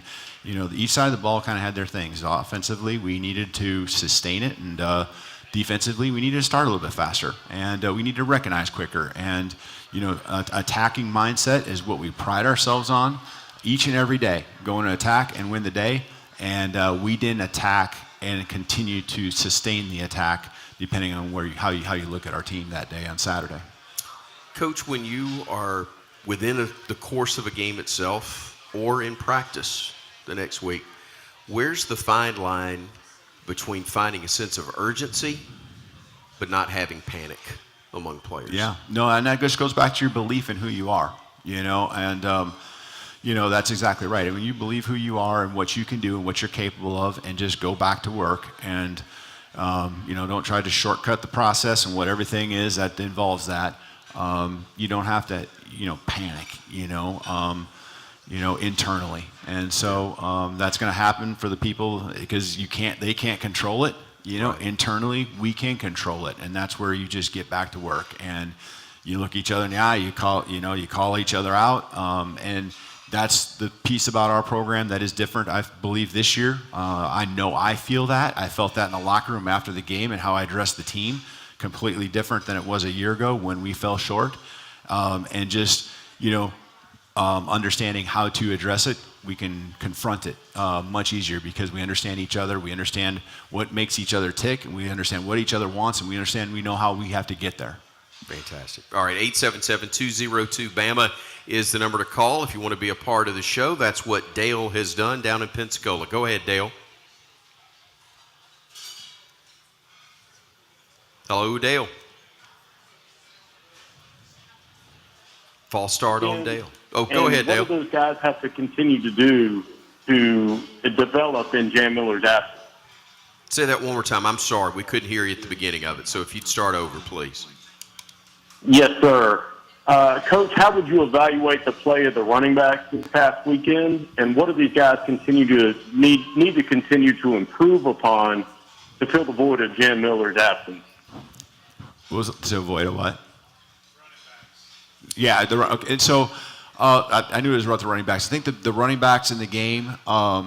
each side of the ball kind of had their things. Offensively, we needed to sustain it. And defensively, we needed to start a little bit faster. And we need to recognize quicker. And, attacking mindset is what we pride ourselves on each and every day, going to attack and win the day. And we didn't attack and continue to sustain the attack depending on how you look at our team that day on Saturday. Coach, when you are within the course of a game itself or in practice the next week, where's the fine line between finding a sense of urgency but not having panic among players? Yeah, no, and that just goes back to your belief in who you are, and, that's exactly right. I mean, you believe who you are and what you can do and what you're capable of, and just go back to work and, don't try to shortcut the process and what everything is that involves that. You don't have to, panic, internally. And so that's going to happen for the people because they can't control it. Right. Internally, we can control it, and that's where you just get back to work and you look each other in the eye. You call each other out, and that's the piece about our program that is different. I believe this year. I know I feel that. I felt that in the locker room after the game and how I addressed the team. Completely different than it was a year ago when we fell short, and just understanding how to address it. We can confront it much easier because we understand each other. We understand what makes each other tick, and we understand what each other wants, and we know how we have to get there. Fantastic. All right, 877-202-BAMA is the number to call if you want to be a part of the show. That's what Dale has done down in Pensacola. Go ahead, Dale. Hello, Dale. False start on Dale. Oh, go ahead, Dale. What do those guys have to continue to do to develop in Jan Miller's absence? Say that one more time. I'm sorry. We couldn't hear you at the beginning of it. So if you'd start over, please. Yes, sir. Coach, how would you evaluate the play of the running backs this past weekend, and what do these guys need to continue to improve upon to fill the void of Jan Miller's absence? To avoid a what? Yeah, okay. And so I knew it was about the running backs. I think the running backs in the game, I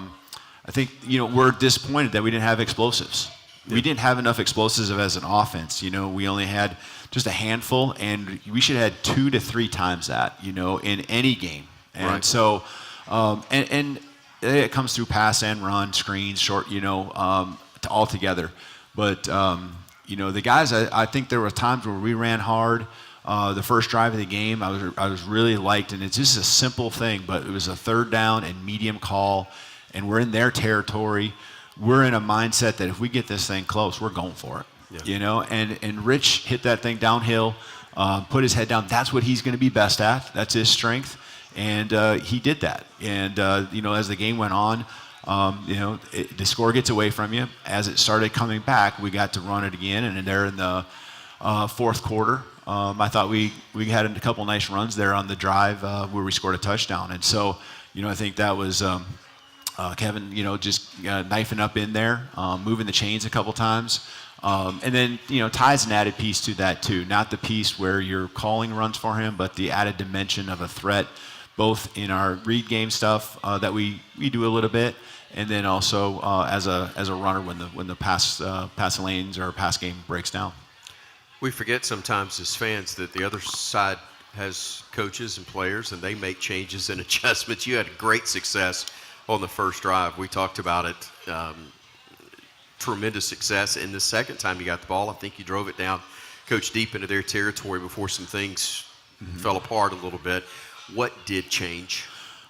think, we're disappointed that we didn't have explosives. We didn't have enough explosives as an offense. We only had just a handful, and we should have had 2 to 3 times that, in any game. And right. So, and it comes through pass and run, screens, short, all together. But, the guys, I think there were times where we ran hard. The first drive of the game, I was really liked, and it's just a simple thing, but it was a 3rd down and medium call, and we're in their territory. We're in a mindset that if we get this thing close, we're going for it. Yeah. And Rich hit that thing downhill, put his head down. That's what he's going to be best at. That's his strength, and he did that. And as the game went on, the score gets away from you. As it started coming back, we got to run it again, and there in the 4th quarter, I thought we had a couple nice runs there on the drive where we scored a touchdown. And so, I think that was Kevin, just knifing up in there, moving the chains a couple times. And then, Ty's an added piece to that too. Not the piece where you're calling runs for him, but the added dimension of a threat, both in our read game stuff that we do a little bit, and then also as a runner when the pass lanes or pass game breaks down. We forget sometimes as fans that the other side has coaches and players, and they make changes and adjustments. You had great success on the first drive. We talked about it. Tremendous success. And the second time you got the ball, I think you drove it down, Coach, deep into their territory before some things fell apart a little bit. What did change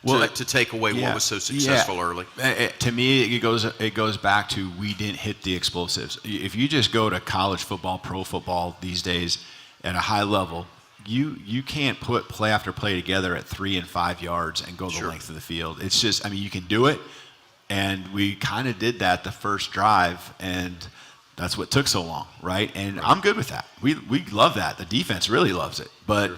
to take away what was so successful early? To me, it goes back to we didn't hit the explosives. If you just go to college football, pro football these days at a high level, you can't put play after play together at 3 and 5 yards and go the length of the field. It's just, you can do it, and we kind of did that the first drive, and that's what took so long, right? And I'm good with that. We love that. The defense really loves it. But,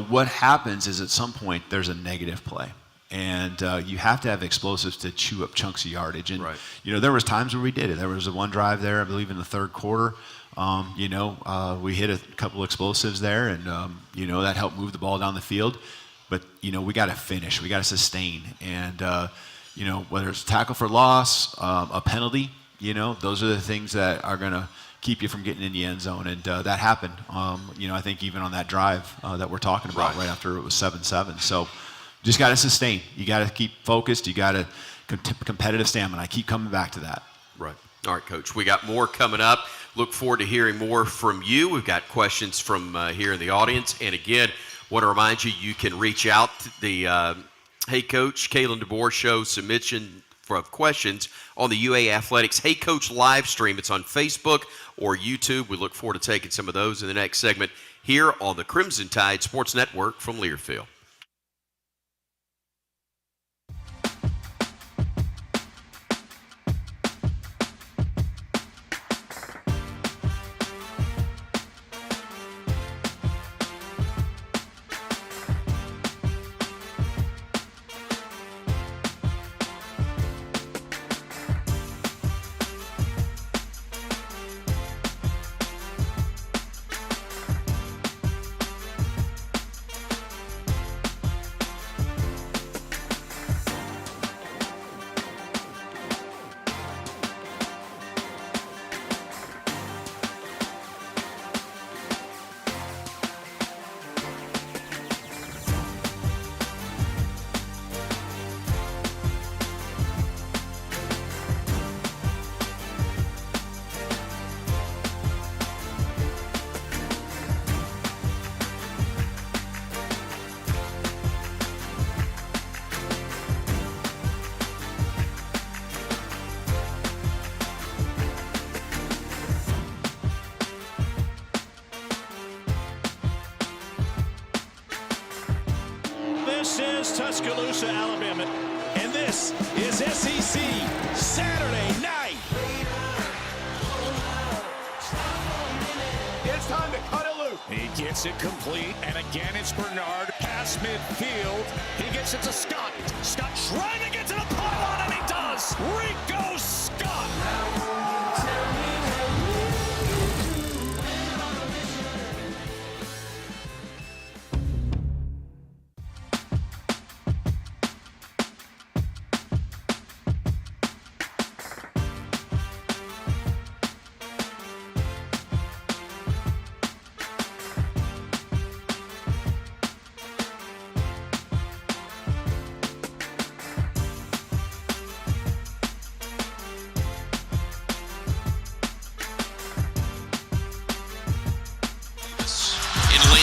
what happens is at some point there's a negative play. And you have to have explosives to chew up chunks of yardage. And, there was times where we did it. There was one drive there, I believe, in the 3rd quarter. We hit a couple explosives there, and, that helped move the ball down the field. But, we got to finish. We got to sustain. And, whether it's a tackle for loss, a penalty, those are the things that are going to keep you from getting in the end zone. And that happened, I think even on that drive that we're talking about right after it was 7-7. So just got to sustain. You got to keep focused. You got to competitive stamina. I keep coming back to that. Right. All right, Coach. We got more coming up. Look forward to hearing more from you. We've got questions from here in the audience. And again, want to remind you, you can reach out to the Hey Coach, Kalen DeBoer Show submission for questions on the UA Athletics Hey Coach live stream. It's on Facebook or YouTube. We look forward to taking some of those in the next segment here on the Crimson Tide Sports Network from Learfield. This is Tuscaloosa, Alabama, and this is SEC Saturday night. It's time to cut it loose. gets it complete, and again it's Bernard. Pass midfield. He gets it to Scott. Scott trying to get to the pylon, and he does. Rico Scott.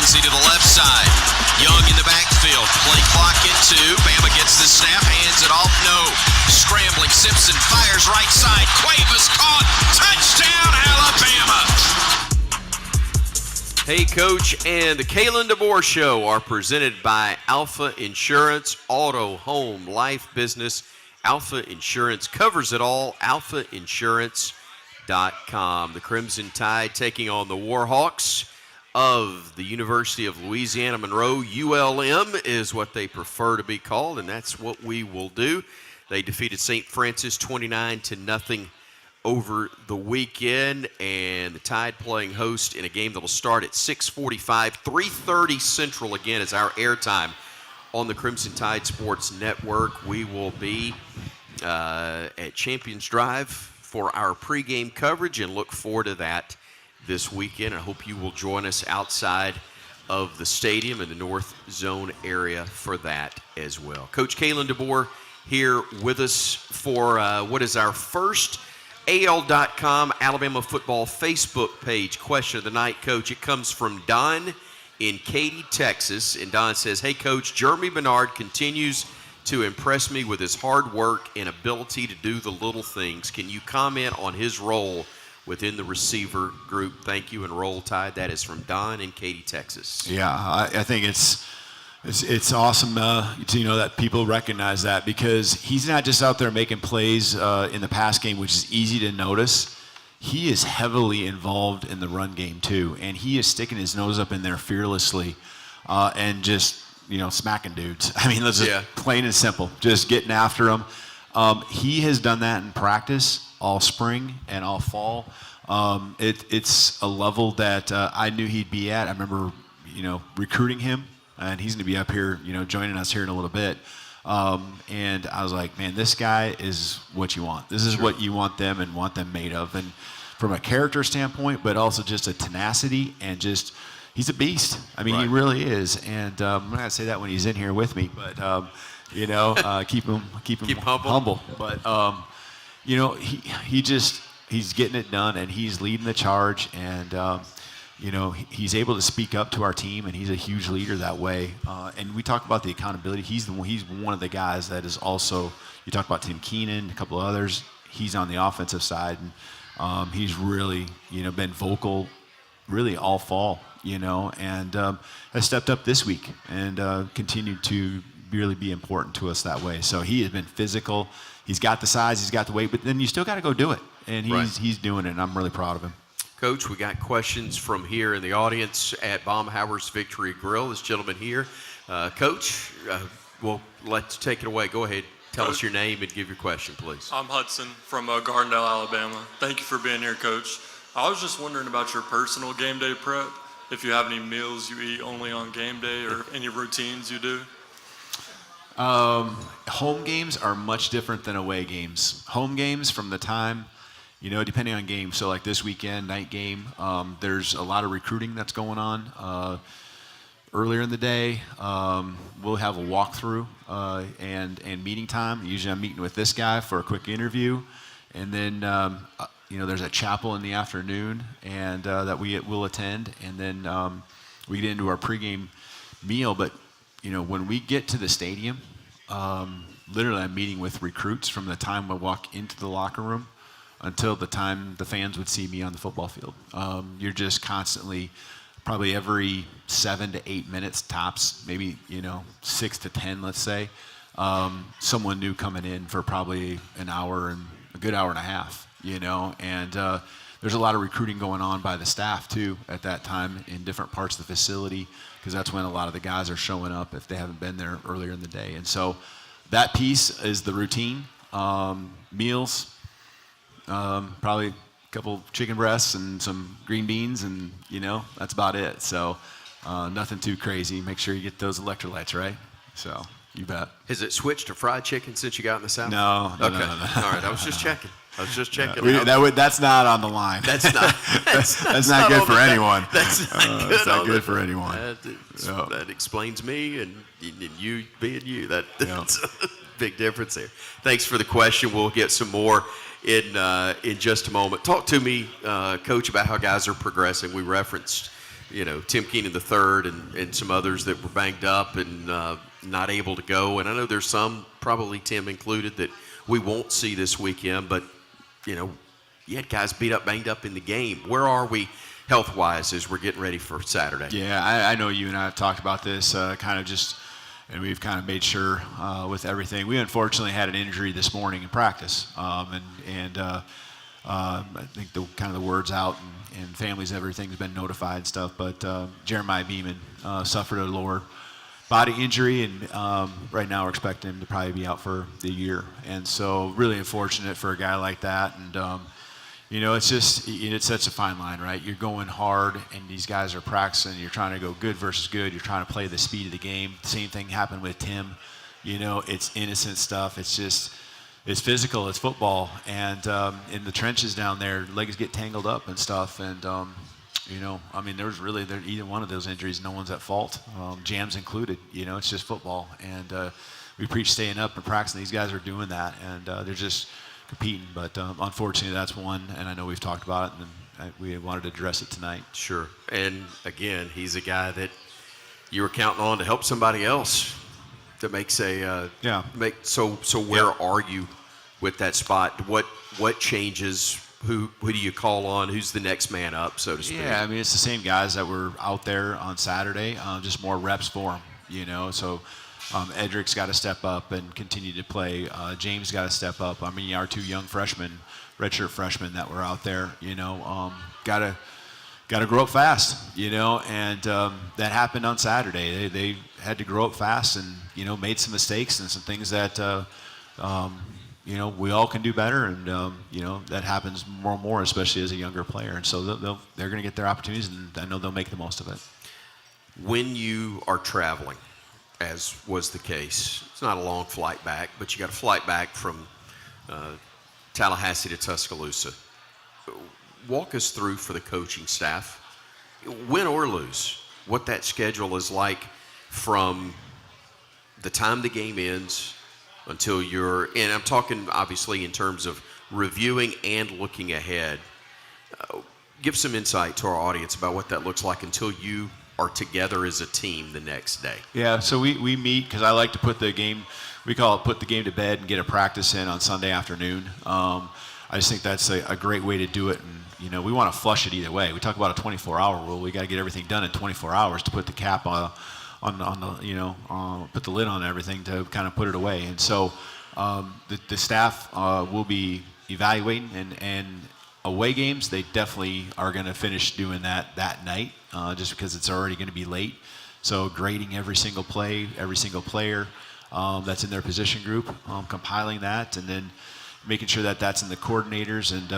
To the left side. Young in the backfield. Play clock at 2. Bama gets the snap, hands it off. No. Scrambling. Simpson fires right side. Cuevas caught. Touchdown, Alabama. Hey, Coach, and the Kalen DeBoer Show are presented by Alfa Insurance, Auto, Home, Life, Business. Alfa Insurance covers it all. AlfaInsurance.com. The Crimson Tide taking on the Warhawks of the University of Louisiana Monroe. ULM is what they prefer to be called, and that's what we will do. They defeated St. Francis 29-0 over the weekend, and the Tide playing host in a game that will start at 6:45, 3:30 Central again is our airtime on the Crimson Tide Sports Network. We will be at Champions Drive for our pregame coverage and look forward to that this weekend. I hope you will join us outside of the stadium in the North Zone area for that as well. Coach Kalen DeBoer here with us for what is our first AL.com Alabama football Facebook page question of the night, Coach. It comes from Don in Katy, Texas, and Don says, "Hey, Coach, Jeremy Bernard continues to impress me with his hard work and ability to do the little things. Can you comment on his role within the receiver group? Thank you, and roll Tide." That is from Don in Katy, Texas. Yeah, I think it's awesome that people recognize that, because he's not just out there making plays in the pass game, which is easy to notice. He is heavily involved in the run game too, and he is sticking his nose up in there fearlessly and just smacking dudes. I mean, let's just plain and simple, just getting after them. He has done that in practice all spring and all fall. It's a level that I knew he'd be at. I remember, recruiting him, and he's going to be up here, joining us here in a little bit. And I was like, man, this guy is what you want. This is what you want them and want them made of. And from a character standpoint, but also just a tenacity and just, he's a beast. I mean, he really is. And I'm not going to say that when he's in here with me, but, keep him humble. But, he's getting it done, and he's leading the charge, and he's able to speak up to our team, and he's a huge leader that way. And we talk about the accountability. He's one of the guys that is also. You talk about Tim Keenan, a couple of others. He's on the offensive side, and he's really been vocal, really all fall, and has stepped up this week and continued to really be important to us that way. So he has been physical. He's got the size, he's got the weight, but then you still got to go do it. And he's doing it, and I'm really proud of him. Coach, we got questions from here in the audience at Baumhauer's Victory Grill. This gentleman here. Coach, well, let's take it away. Go ahead. Tell us your name and give your question, please. I'm Hudson from Gardendale, Alabama. Thank you for being here, Coach. I was just wondering about your personal game day prep, if you have any meals you eat only on game day or any routines you do. Home games are much different than away games. Home games, from the time, depending on game. So like this weekend, night game, there's a lot of recruiting that's going on. Earlier in the day, we'll have a walkthrough and meeting time. Usually I'm meeting with this guy for a quick interview. And then, there's a chapel in the afternoon and that we will attend. And then we get into our pregame meal. But when we get to the stadium, literally I'm meeting with recruits from the time I walk into the locker room until the time the fans would see me on the football field. You're just constantly, probably every 7 to 8 minutes tops, maybe 6 to 10, let's say, someone new coming in for probably an hour and a good hour and a half, and there's a lot of recruiting going on by the staff too at that time in different parts of the facility, because that's when a lot of the guys are showing up if they haven't been there earlier in the day. And so that piece is the routine. Meals, probably a couple chicken breasts and some green beans, and that's about it. So nothing too crazy. Make sure you get those electrolytes, right? So you bet. Has it switched to fried chicken since you got in the South? No. Okay. No. All right. I was just checking. That's not on the line. That's not. That's not good for anyone. That's not good. That's not good for anyone. That explains me and you being you. That's a big difference there. Thanks for the question. We'll get some more in just a moment. Talk to me, Coach, about how guys are progressing. We referenced, Tim Keenan III and some others that were banged up and not able to go. And I know there's some, probably Tim included, that we won't see this weekend. But, you had guys beat up, banged up in the game. Where are we health-wise as we're getting ready for Saturday? Yeah, I know you and I have talked about this and we've kind of made sure with everything. We unfortunately had an injury this morning in practice, I think the word's out and families, everything's been notified and stuff. But Jeremiah Beeman suffered a lower body injury, and right now we're expecting him to probably be out for the year. And so really unfortunate for a guy like that. And it's such a fine line, right? You're going hard, and these guys are practicing. You're trying to go good versus good. You're trying to play the speed of the game. Same thing happened with Tim. It's innocent stuff. It's physical. It's football. And in the trenches down there, legs get tangled up and stuff. And there's really either one of those injuries, no one's at fault, jams included. It's just football. And we preach staying up and practicing. These guys are doing that, and they're just competing. But unfortunately, that's one, and I know we've talked about it, and we wanted to address it tonight. Sure. And again, he's a guy that you were counting on to help somebody else that makes so where are you with that spot? What changes? Who do you call on? Who's the next man up, so to speak? Yeah, it's the same guys that were out there on Saturday, just more reps for them, So Edric's got to step up and continue to play. James got to step up. Our two young freshmen, redshirt freshmen that were out there, got to grow up fast, and that happened on Saturday. They had to grow up fast and, made some mistakes and some things that, we all can do better, and that happens more and more, especially as a younger player. And so they're going to get their opportunities, and I know they'll make the most of it. When you are traveling, as was the case, it's not a long flight back, but you got a flight back from Tallahassee to Tuscaloosa. Walk us through for the coaching staff, win or lose, what that schedule is like from the time the game ends until and I'm talking obviously in terms of reviewing and looking ahead. Give some insight to our audience about what that looks like until you are together as a team the next day. Yeah, so we meet, because I like to put the game to bed and get a practice in on Sunday afternoon. I just think that's a great way to do it. And, we want to flush it either way. We talk about a 24-hour rule. We got to get everything done in 24 hours to put the cap on the, put the lid on everything to kind of put it away. And so the staff will be evaluating, and away games, they definitely are going to finish doing that night, just because it's already going to be late. So grading every single play, every single player that's in their position group, compiling that, and then making sure that that's in the coordinators and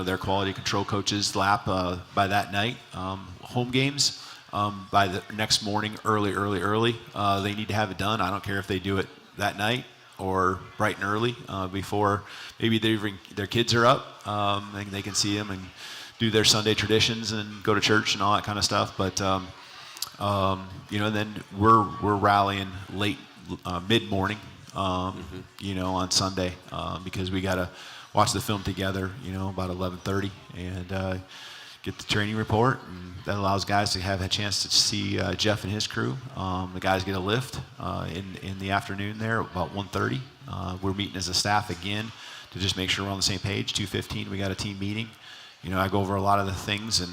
their quality control coaches' lap by that night. Home games, by the next morning, early, they need to have it done. I don't care if they do it that night or bright and early before maybe their kids are up, and they can see them and do their Sunday traditions and go to church and all that kind of stuff. But then we're rallying late, mid-morning, on Sunday, because we got to watch the film together, about 11:30, and get the training report, and that allows guys to have a chance to see Jeff and his crew. The guys get a lift in the afternoon there about 1:30. We're meeting as a staff again to just make sure we're on the same page. 2:15, we got a team meeting. I go over a lot of the things, and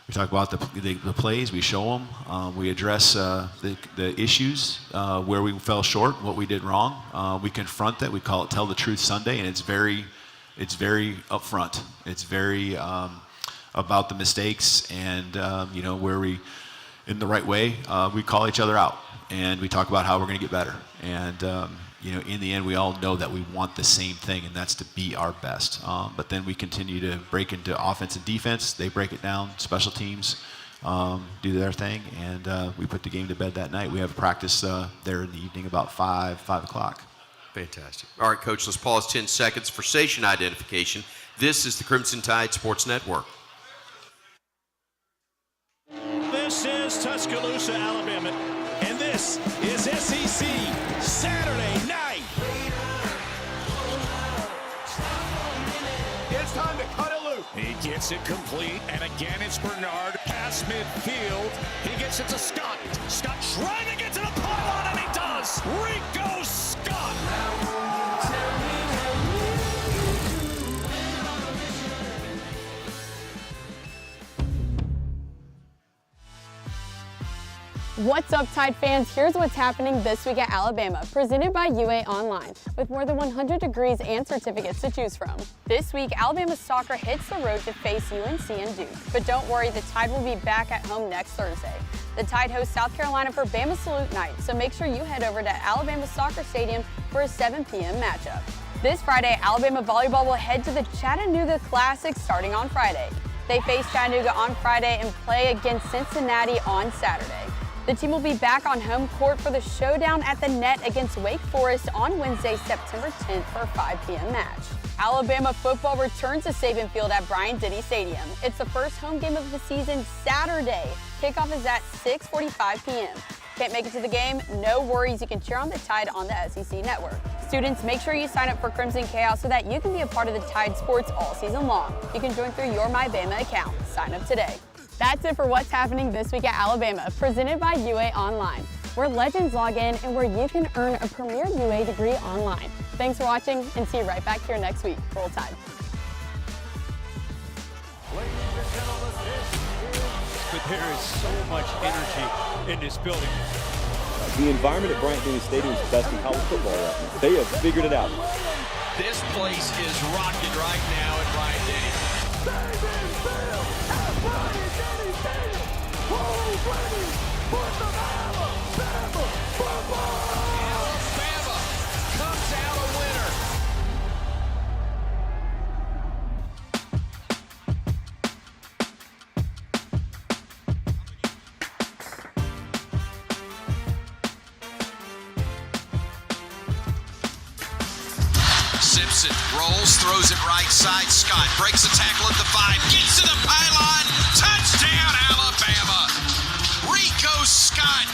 we talk about the plays. We show them. We address the issues where we fell short, what we did wrong. We confront that. We call it Tell the Truth Sunday, and it's very upfront. It's very about the mistakes and, where we, in the right way, we call each other out and we talk about how we're going to get better. And, in the end, we all know that we want the same thing, and that's to be our best. But then we continue to break into offense and defense. They break it down. Special teams do their thing, and we put the game to bed that night. We have practice there in the evening about 5 o'clock. Fantastic. All right, Coach, let's pause 10 seconds for station identification. This is the Crimson Tide Sports Network. This is Tuscaloosa, Alabama, and this is SEC Saturday night. It's time to cut it loose. He gets it complete, and again it's Bernard past midfield. He gets it to Scott. Scott trying to get to the pylon, and he does. Rico Scott. What's up, Tide fans? Here's what's happening this week at Alabama, presented by UA Online, with more than 100 degrees and certificates to choose from. This week, Alabama soccer hits the road to face UNC and Duke. But don't worry, the Tide will be back at home next Thursday. The Tide hosts South Carolina for Bama Salute Night, so make sure you head over to Alabama Soccer Stadium for a 7 p.m. matchup. This Friday, Alabama volleyball will head to the Chattanooga Classic starting on Friday. They face Chattanooga on Friday and play against Cincinnati on Saturday. The team will be back on home court for the showdown at the net against Wake Forest on Wednesday, September 10th for a 5 p.m. match. Alabama football returns to Saban Field at Bryant-Denny Stadium. It's the first home game of the season Saturday. Kickoff is at 6:45 p.m. Can't make it to the game? No worries, you can cheer on the Tide on the SEC Network. Students, make sure you sign up for Crimson Chaos so that you can be a part of the Tide sports all season long. You can join through your MyBama account. Sign up today. That's it for what's happening this week at Alabama, presented by UA Online, where legends log in and where you can earn a premier UA degree online. Thanks for watching, and see you right back here next week. Roll Tide. But there is so much energy in this building. The environment at Bryant-Denny Stadium is the best in college football right now. They have figured it out. This place is rocking right now at Bryant-Denny. Alabama comes out a winner. Simpson rolls, throws it right side. Scott breaks a tackle at the 5, gets to the pylon. Touchdown, Alabama. Rico Scott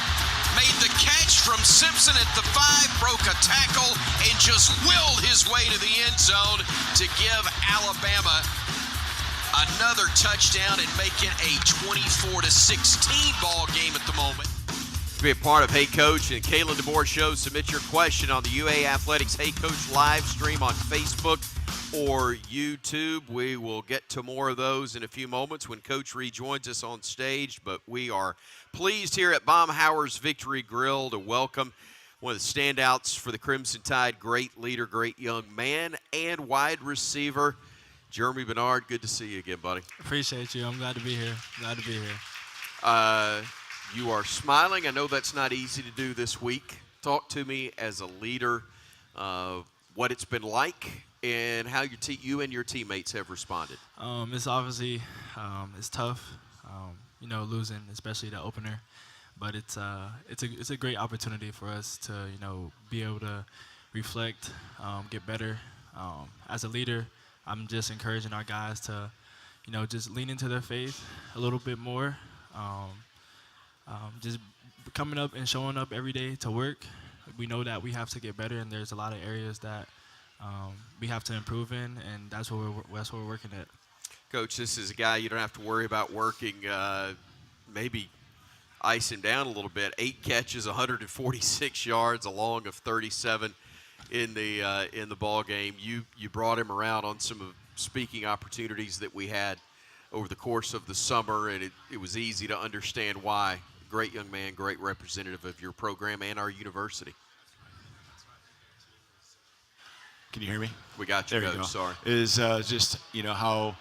made the catch from Simpson at the 5, broke a tackle, and just willed his way to the end zone to give Alabama another touchdown and make it a 24-16 ball game at the moment. To be a part of Hey Coach and Kalen DeBoer Show, submit your question on the UA Athletics Hey Coach live stream on Facebook or YouTube. We will get to more of those in a few moments when Coach rejoins us on stage, but we are pleased here at Baumhauer's Victory Grill to welcome one of the standouts for the Crimson Tide, great leader, great young man, and wide receiver, Jeremy Bernard. Good to see you again, buddy. Appreciate you. I'm glad to be here. You are smiling. I know that's not easy to do this week. Talk to me as a leader, what it's been like and how you and your teammates have responded. It's obviously it's tough, losing, especially the opener. But it's a great opportunity for us to be able to reflect, get better. As a leader, I'm just encouraging our guys to just lean into their faith a little bit more. Just coming up and showing up every day to work. We know that we have to get better, and there's a lot of areas that we have to improve in, and that's what we're working at. Coach, this is a guy you don't have to worry about working. Maybe ice him down a little bit. 8 catches, 146 yards, a long of 37 in the ball game. You brought him around on some of speaking opportunities that we had over the course of the summer, and it was easy to understand why. Great young man, great representative of your program and our university. Can you hear me? We got you, there Coach. You go. Sorry. Is just how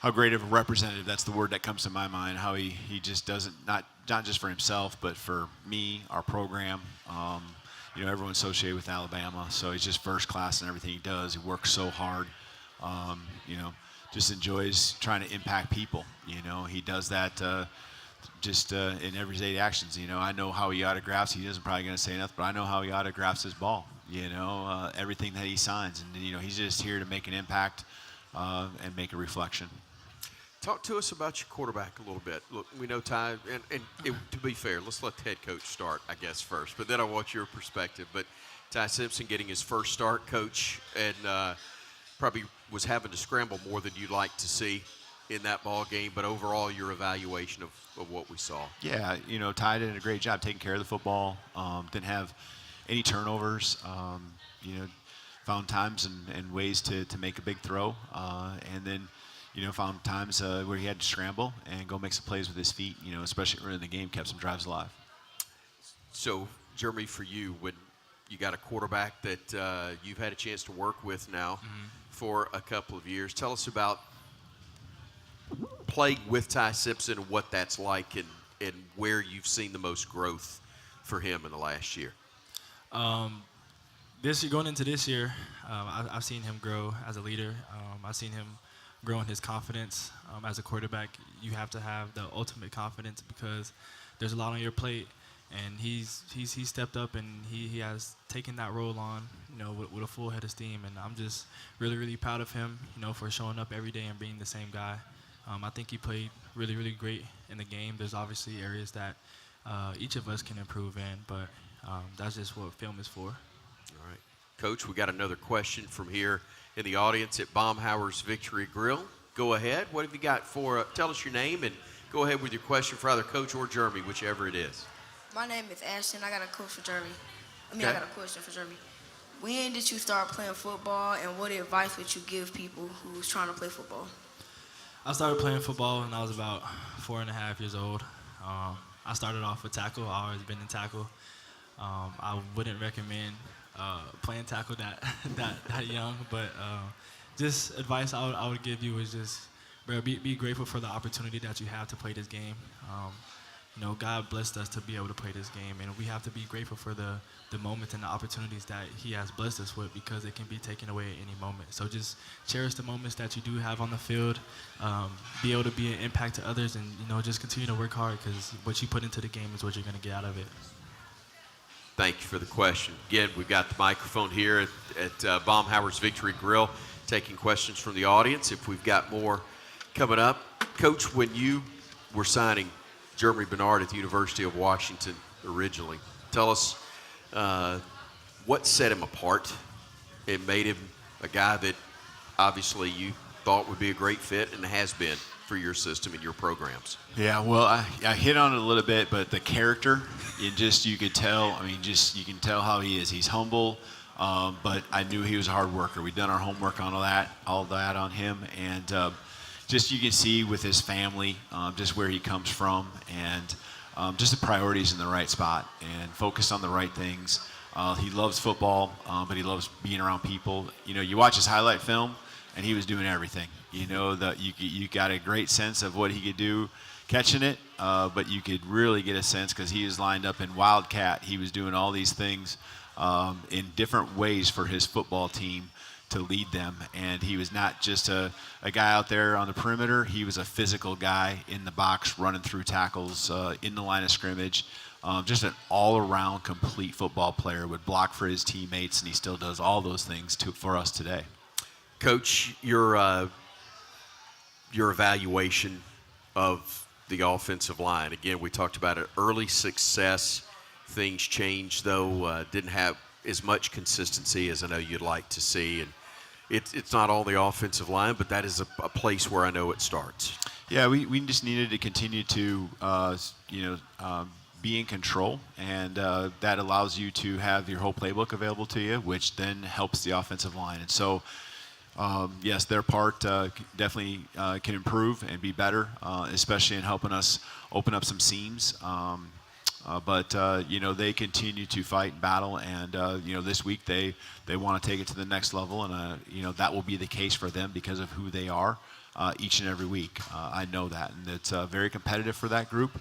great of a representative, that's the word that comes to my mind, how he just doesn't, not just for himself, but for me, our program, everyone associated with Alabama. So he's just first class in everything he does. He works so hard, just enjoys trying to impact people. He does that in everyday actions. I know how he autographs. He isn't probably going to say nothing, but I know how he autographs his ball, everything that he signs. And, he's just here to make an impact and make a reflection. Talk to us about your quarterback a little bit. Look, we know Ty, and to be fair, let's let the head coach start, I guess, first. But then I want your perspective. But Ty Simpson getting his first start, coach, and probably was having to scramble more than you'd like to see in that ball game. But overall, your evaluation of what we saw. Yeah, Ty did a great job taking care of the football. Didn't have any turnovers. Found times and ways to make a big throw, and then found times where he had to scramble and go make some plays with his feet, especially early in the game, kept some drives alive. So, Jeremy, for you, when you got a quarterback that you've had a chance to work with now for a couple of years, tell us about playing with Ty Simpson and what that's like and where you've seen the most growth for him in the last year. This year, going into this year, I've seen him grow as a leader. I've seen him grow in his confidence. As a quarterback, you have to have the ultimate confidence because there's a lot on your plate, and he's stepped up and he has taken that role on, with a full head of steam. And I'm just really, really proud of him, for showing up every day and being the same guy. I think he played really, really great in the game. There's obviously areas that each of us can improve in, but that's just what film is for. All right. Coach, we got another question from here in the audience at Baumhauer's Victory Grill. Go ahead. What have you got for, tell us your name and go ahead with your question for either Coach or Jeremy, whichever it is. My name is Ashton. I got a coach for Jeremy. I got a question for Jeremy. When did you start playing football, and what advice would you give people who's trying to play football? I started playing football when I was about 4.5 years old. I started off with tackle. I've always been in tackle. I wouldn't recommend playing tackle that young, but just advice I would give you is just, bro, be grateful for the opportunity that you have to play this game. God blessed us to be able to play this game, and we have to be grateful for the moments and the opportunities that he has blessed us with, because it can be taken away at any moment. So just cherish the moments that you do have on the field, be able to be an impact to others, and just continue to work hard, because what you put into the game is what you're going to get out of it. Thank you for the question. Again, we've got the microphone here at Baumhauer's Victory Grill, taking questions from the audience. If we've got more coming up. Coach, when you were signing Jeremy Bernard at the University of Washington originally, tell us what set him apart and made him a guy that obviously you thought would be a great fit and has been for your system and your programs. Yeah, well, I hit on it a little bit, but the character, you could tell. You can tell how he is. He's humble, but I knew he was a hard worker. We'd done our homework on all that on him, and you can see with his family, just where he comes from, and just the priorities in the right spot, and focused on the right things. He loves football, but he loves being around people. You watch his highlight film, and he was doing everything. That you got a great sense of what he could do catching it, but you could really get a sense because he was lined up in Wildcat. He was doing all these things in different ways for his football team to lead them. And he was not just a guy out there on the perimeter. He was a physical guy in the box, running through tackles, in the line of scrimmage. Just an all-around complete football player, would block for his teammates, and he still does all those things for us today. Coach, your evaluation of the offensive line. Again, we talked about it, early success. Things changed, though. Didn't have as much consistency as I know you'd like to see. And it's not all the offensive line, but that is a place where I know it starts. Yeah, we just needed to continue to, be in control, and that allows you to have your whole playbook available to you, which then helps the offensive line. And so, yes, their part definitely can improve and be better, especially in helping us open up some seams. But they continue to fight and battle, and this week they want to take it to the next level, and that will be the case for them because of who they are each and every week. I know that, and it's very competitive for that group.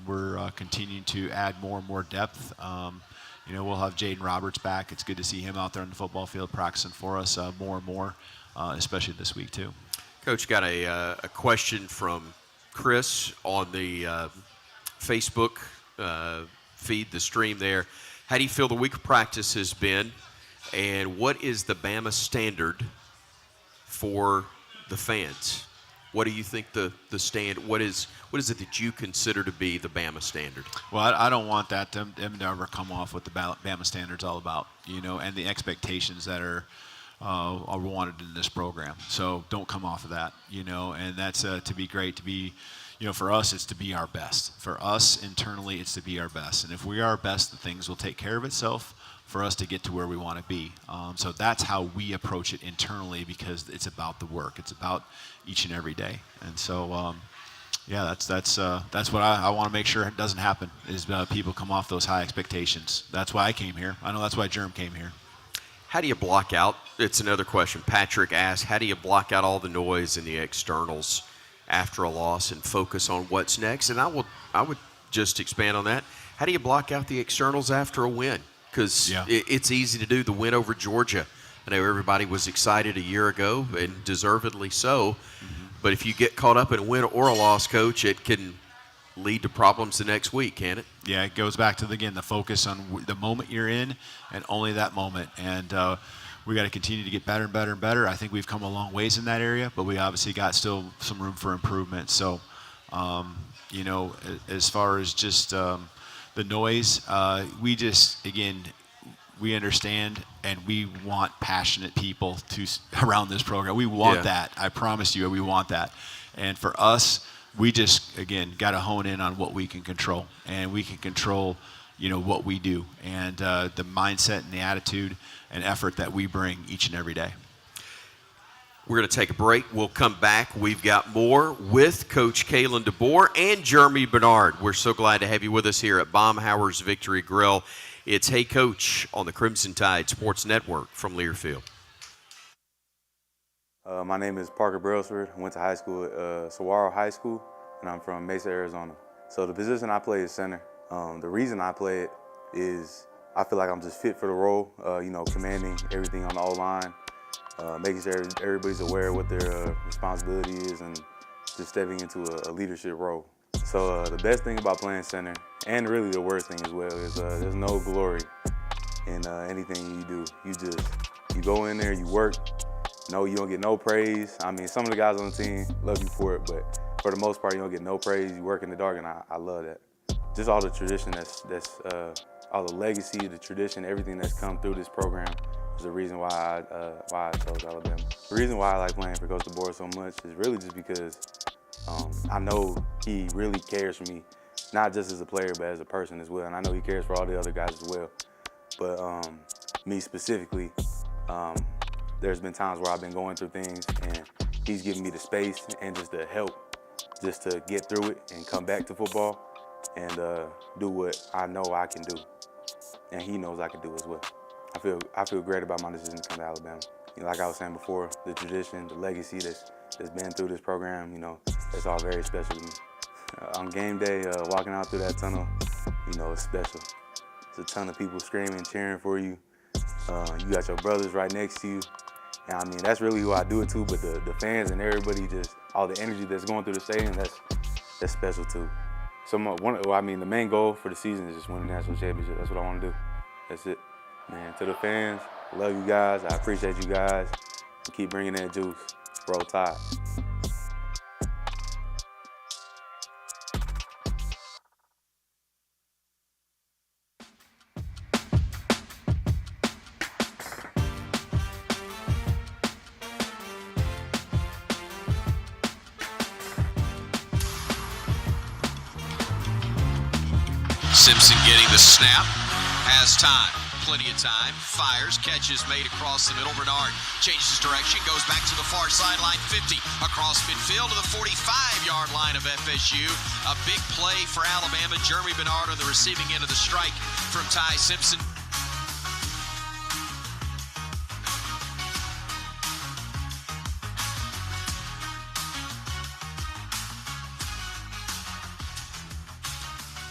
We're continuing to add more and more depth. We'll have Jaden Roberts back. It's good to see him out there on the football field practicing for us more and more, especially this week too. Coach, got a question from Chris on the Facebook feed, the stream there. How do you feel the week of practice has been, and what is the Bama standard for the fans? What do you think the standard? What is it that you consider to be the Bama standard? Well, I don't want that to ever come off what the Bama standard's all about, and the expectations that are wanted in this program. So don't come off of that, and that's to be great, to be, for us, it's to be our best. For us internally, it's to be our best. And if we are our best, the things will take care of itself for us to get to where we want to be. So that's how we approach it internally, because it's about the work. It's about each and every day. And so, that's what I want to make sure it doesn't happen, is people come off those high expectations. That's why I came here. I know that's why Jerm came here. How do you block out? It's another question. Patrick asked, how do you block out all the noise and the externals after a loss and focus on what's next? And I would just expand on that. How do you block out the externals after a win? Because it's easy to do. The win over Georgia, I know everybody was excited a year ago, and deservedly so. Mm-hmm. But if you get caught up in a win or a loss, Coach, it can lead to problems the next week, can it? Yeah, it goes back to, the focus on the moment you're in and only that moment. And we got to continue to get better and better and better. I think we've come a long ways in that area, but we obviously got still some room for improvement. So, as far as just the noise, we understand, and we want passionate people around this program. We want that. I promise you, we want that. And for us, we just, got to hone in on what we can control. And we can control, what we do, and the mindset and the attitude and effort that we bring each and every day. We're going to take a break. We'll come back. We've got more with Coach Kalen DeBoer and Jeremy Bernard. We're so glad to have you with us here at Baumhauer's Victory Grill. It's Hey Coach on the Crimson Tide Sports Network from Learfield. My name is Parker Brailsford. I went to high school at Saguaro High School, and I'm from Mesa, Arizona. So the position I play is center. The reason I play it is I feel like I'm just fit for the role, commanding everything on the O-line, making sure everybody's aware of what their responsibility is, and just stepping into a leadership role. So the best thing about playing center, and really the worst thing as well, is there's no glory in anything you do. You go in there, you work. No, you don't get no praise. I mean, some of the guys on the team love you for it, but for the most part, you don't get no praise. You work in the dark, and I love that. Just all the tradition that's all the legacy, the tradition, everything that's come through this program is the reason why I chose Alabama. The reason why I like playing for Coach DeBoer so much is really just because I know he really cares for me, not just as a player, but as a person as well. And I know he cares for all the other guys as well. But me specifically, there's been times where I've been going through things, and he's given me the space and just the help just to get through it and come back to football and do what I know I can do, and he knows I can do as well. I feel great about my decision to come to Alabama. Like I was saying before, the tradition, the legacy that's been through this program, it's all very special to me. On game day, walking out through that tunnel, it's special. It's a ton of people screaming, cheering for you. You got your brothers right next to you. And I mean, that's really who I do it to, but the fans and everybody, just all the energy that's going through the stadium, that's special too. So the main goal for the season is just win the national championship. That's what I want to do. That's it. Man, to the fans, I love you guys. I appreciate you guys. And keep bringing that juice. Roll Tide. Simpson getting the snap, has time. plenty of time. Fires, catches made across the middle. Bernard changes his direction, goes back to the far sideline, 50, across midfield to the 45-yard line of FSU. A big play for Alabama. Jeremy Bernard on the receiving end of the strike from Ty Simpson.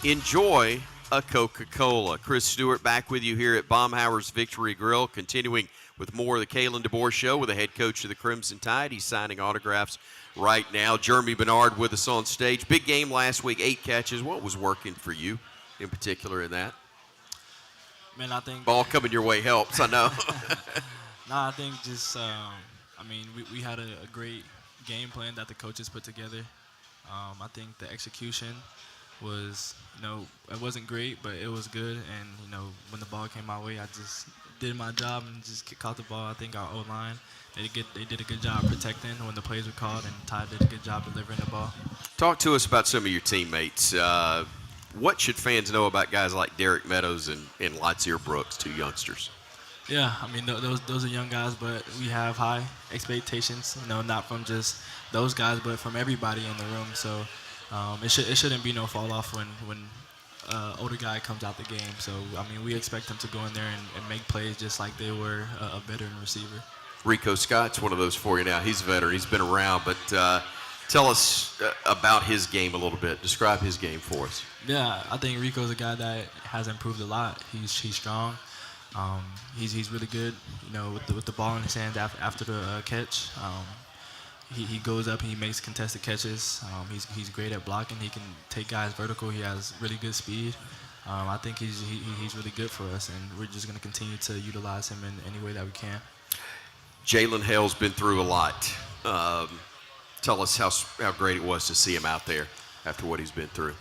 Enjoy a Coca-Cola. Chris Stewart back with you here at Baumhauer's Victory Grill, continuing with more of the Kalen DeBoer Show with the head coach of the Crimson Tide. He's signing autographs right now. Jeremy Bernard with us on stage. Big game last week, 8 catches. What was working for you in particular in that? Man, I think ball coming your way helps, I know. I think just, we had a great game plan that the coaches put together. I think the execution was, it wasn't great, but it was good. And, when the ball came my way, I just did my job and just caught the ball. I think our O-line, they did a good job protecting when the plays were called, and Ty did a good job delivering the ball. Talk to us about some of your teammates. What should fans know about guys like Derek Meadows and Lightseer Brooks, 2 youngsters? Yeah, those are young guys, but we have high expectations, not from just those guys, but from everybody in the room. So it shouldn't be no fall off when older guy comes out the game. So, we expect them to go in there and make plays just like they were a veteran receiver. Rico Scott's one of those for you now. He's a veteran. He's been around, but tell us about his game a little bit. Describe his game for us. Yeah, I think Rico's a guy that has improved a lot. He's strong. He's really good, with the ball in his hands after the catch. He goes up and he makes contested catches. He's great at blocking. He can take guys vertical. He has really good speed. I think he's really good for us, and we're just going to continue to utilize him in any way that we can. Jalen Hale's been through a lot. Tell us how great it was to see him out there after what he's been through.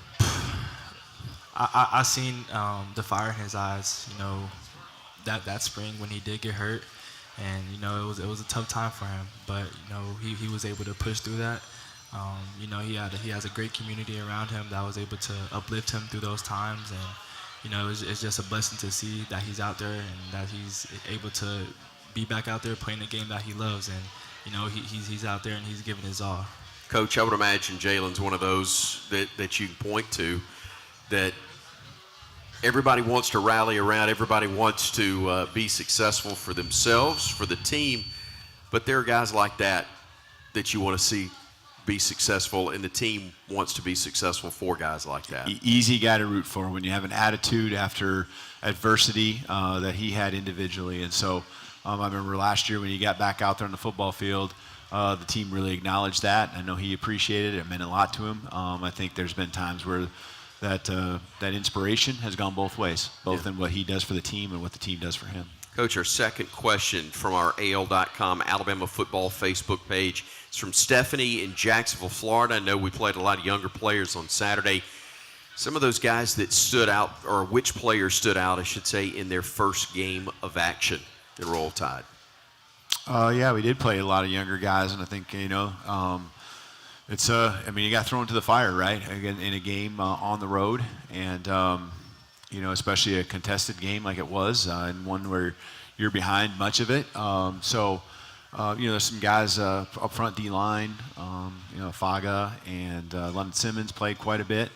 I seen the fire in his eyes, that spring when he did get hurt. And, it was a tough time for him, but, he was able to push through that. He has a great community around him that was able to uplift him through those times. And, it's just a blessing to see that he's out there and that he's able to be back out there playing the game that he loves. And, he's out there and he's giving his all. Coach, I would imagine Jalen's one of those that you can point to that everybody wants to rally around. Everybody wants to be successful for themselves, for the team. But there are guys like that you want to see be successful, and the team wants to be successful for guys like that. Easy guy to root for when you have an attitude after adversity that he had individually. And so I remember last year when he got back out there on the football field, the team really acknowledged that. I know he appreciated it. It meant a lot to him. I think there's been times where that inspiration has gone both ways, both in what he does for the team and what the team does for him. Coach, our second question from our AL.com Alabama football Facebook page is from Stephanie in Jacksonville, Florida. I know we played a lot of younger players on Saturday. Some of those guys that stood out, or which players stood out, I should say, in their first game of action in Roll Tide? Yeah, we did play a lot of younger guys, and I think, it's you got thrown to the fire, right? Again, in a game on the road, and especially a contested game like it was, and one where you're behind much of it. There's some guys up front D-line, Faga and London Simmons played quite a bit,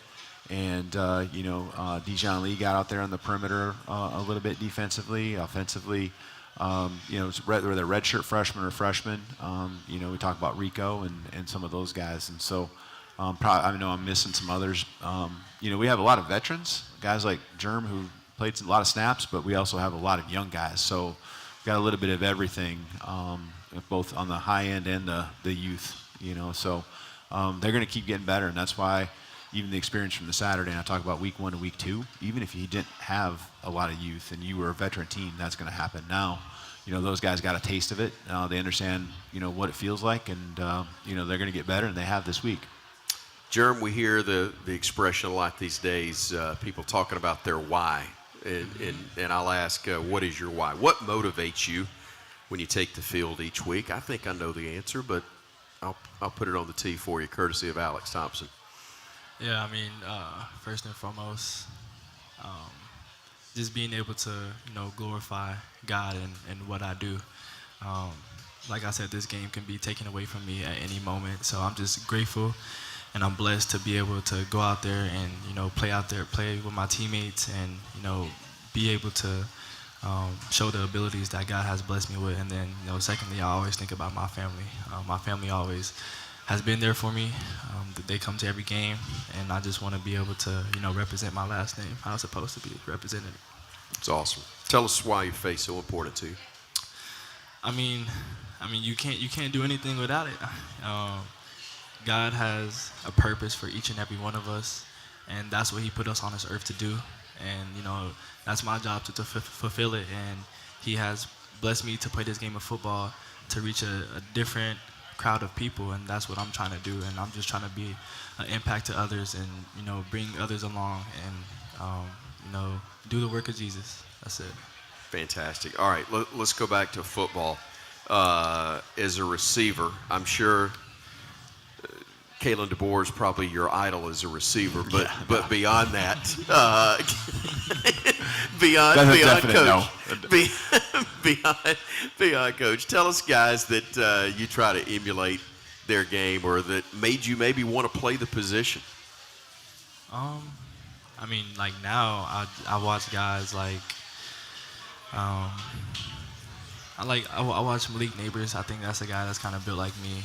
and Dijon Lee got out there on the perimeter a little bit defensively, offensively. Whether they're redshirt freshmen or freshmen, we talk about Rico and some of those guys. And so I know I'm missing some others. We have a lot of veterans, guys like Germ who played a lot of snaps, but we also have a lot of young guys. So we've got a little bit of everything, both on the high end and the youth, So they're going to keep getting better, and that's why even the experience from the Saturday, and I talk about week 1 to week 2, even if you didn't have a lot of youth and you were a veteran team, that's going to happen now. Those guys got a taste of it. They understand, what it feels like, and, they're going to get better, and they have this week. Jerm, we hear the expression a lot these days, people talking about their why. And I'll ask, what is your why? What motivates you when you take the field each week? I think I know the answer, but I'll put it on the tee for you, courtesy of Alex Thompson. Yeah, first and foremost, just being able to, glorify God in what I do. Like I said, this game can be taken away from me at any moment. So I'm just grateful, and I'm blessed to be able to go out there and, play with my teammates and, be able to show the abilities that God has blessed me with. And then, secondly, I always think about my family. My family always has been there for me. They come to every game, and I just want to be able to, represent my last name how it's supposed to be represented. It's awesome. Tell us why your faith's so important to you. I mean, you can't do anything without it. God has a purpose for each and every one of us, and that's what He put us on this earth to do. And that's my job to fulfill it. And He has blessed me to play this game of football to reach a different crowd of people, and that's what I'm trying to do. And I'm just trying to be an impact to others, and bring others along, and do the work of Jesus. That's it. Fantastic. All right, let's go back to football. As a receiver, I'm sure Kalen DeBoer is probably your idol as a receiver, but beyond that, beyond coach, tell us guys that you try to emulate their game or that made you maybe want to play the position. Like now, I watch guys like. I watch Malik Neighbors. I think that's a guy that's kind of built like me.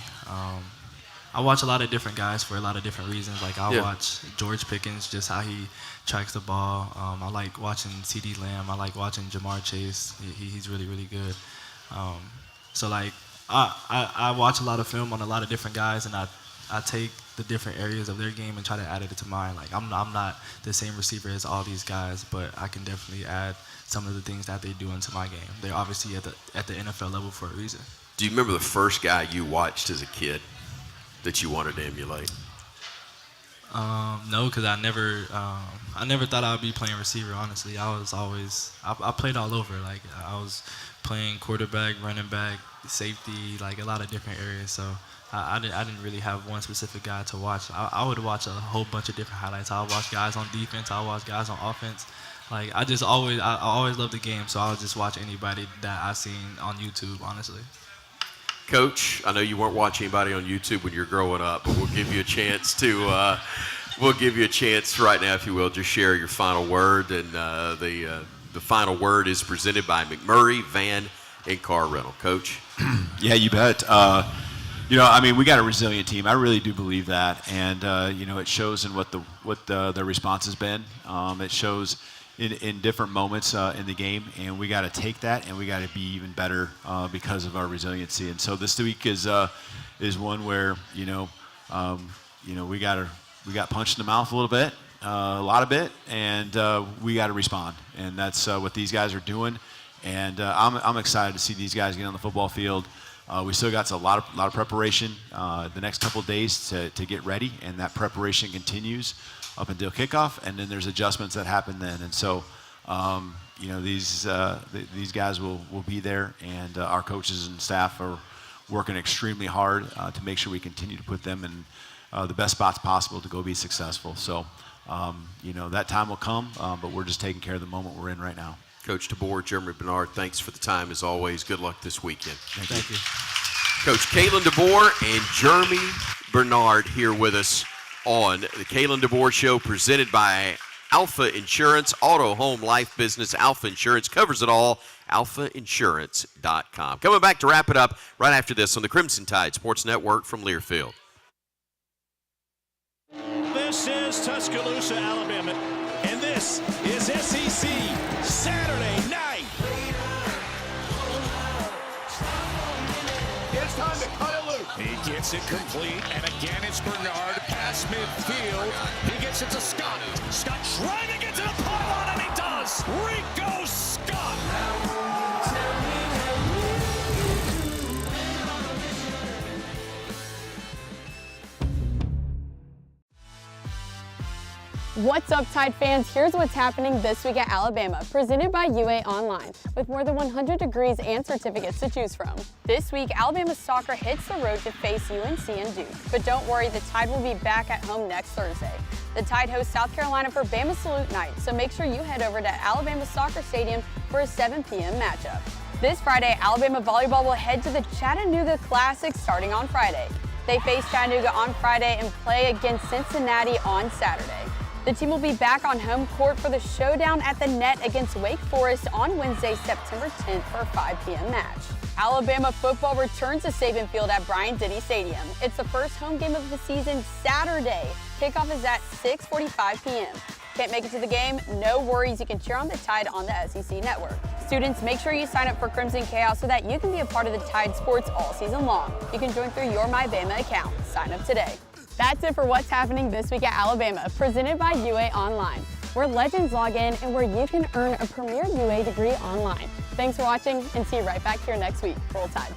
I watch a lot of different guys for a lot of different reasons. Like I watch George Pickens, just how he tracks the ball. I like watching CeeDee Lamb. I like watching Jamar Chase. He's really, really good. So like I watch a lot of film on a lot of different guys, and I take the different areas of their game and try to add it to mine. Like I'm not the same receiver as all these guys, but I can definitely add some of the things that they do into my game. They're obviously at the NFL level for a reason. Do you remember the first guy you watched as a kid that you wanted to emulate? No, because I never thought I'd be playing receiver. Honestly, I played all over. Like I was playing quarterback, running back, safety, like a lot of different areas. So I didn't really have one specific guy to watch. I would watch a whole bunch of different highlights. I would watch guys on defense. I would watch guys on offense. Like I always loved the game, so I would just watch anybody that I seen on YouTube. Honestly. Coach, I know you weren't watching anybody on YouTube when you were growing up, but we'll give you a chance to. We'll give you a chance right now, if you will, just share your final word. And the final word is presented by McMurray Van and Car Rental. Coach. Yeah, you bet. We got a resilient team. I really do believe that, and it shows in what the response has been. It shows in different moments in the game, and we got to take that, and we got to be even better because of our resiliency. And so this week is one where we got punched in the mouth a little bit, a lot of it, and we got to respond. And that's what these guys are doing. And I'm excited to see these guys get on the football field. We still got a lot of preparation the next couple of days to get ready, and that preparation continues up until kickoff, and then there's adjustments that happen then. And so, these guys will be there, and our coaches and staff are working extremely hard to make sure we continue to put them in the best spots possible to go be successful. So, that time will come, but we're just taking care of the moment we're in right now. Coach DeBoer, Jeremy Bernard, thanks for the time as always. Good luck this weekend. Thank you. Coach Kalen DeBoer and Jeremy Bernard here with us on the Kalen DeBoer Show, presented by Alfa Insurance, auto, home, life, business. Alfa Insurance covers it all. AlfaInsurance.com. Coming back to wrap it up right after this on the Crimson Tide Sports Network from Learfield. This is Tuscaloosa, Alabama, and this is SEC Saturday night. It's time to cut it loose. He gets it complete, and again it's Bernard past midfield. He gets it to Scott. Scott trying to get to the pylon, and he does. Rico Scott. What's up, Tide fans? Here's what's happening this week at Alabama, presented by UA Online, with more than 100 degrees and certificates to choose from. This week, Alabama soccer hits the road to face UNC and Duke. But don't worry, the Tide will be back at home next Thursday. The Tide hosts South Carolina for Bama Salute Night, so make sure you head over to Alabama Soccer Stadium for a 7 p.m. matchup. This Friday, Alabama volleyball will head to the Chattanooga Classic starting on Friday. They face Chattanooga on Friday and play against Cincinnati on Saturday. The team will be back on home court for the showdown at the net against Wake Forest on Wednesday, September 10th for a 5 p.m. match. Alabama football returns to Saban Field at Bryant-Denny Stadium. It's the first home game of the season Saturday. Kickoff is at 6:45 p.m. Can't make it to the game? No worries, you can cheer on the Tide on the SEC Network. Students, make sure you sign up for Crimson Chaos so that you can be a part of the Tide sports all season long. You can join through your MyBama account. Sign up today. That's it for what's happening this week at Alabama, presented by UA Online, where legends log in and where you can earn a premier UA degree online. Thanks for watching, and see you right back here next week. Roll Tide.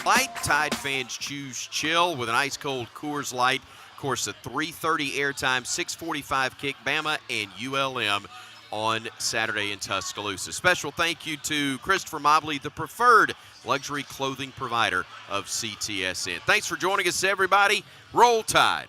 Light. Tide fans choose chill with an ice cold Coors Light. Of course, a 3:30 airtime, 6:45 kick, Bama and ULM on Saturday in Tuscaloosa. Special thank you to Christopher Mobley, the preferred luxury clothing provider of CTSN. Thanks for joining us, everybody. Roll Tide.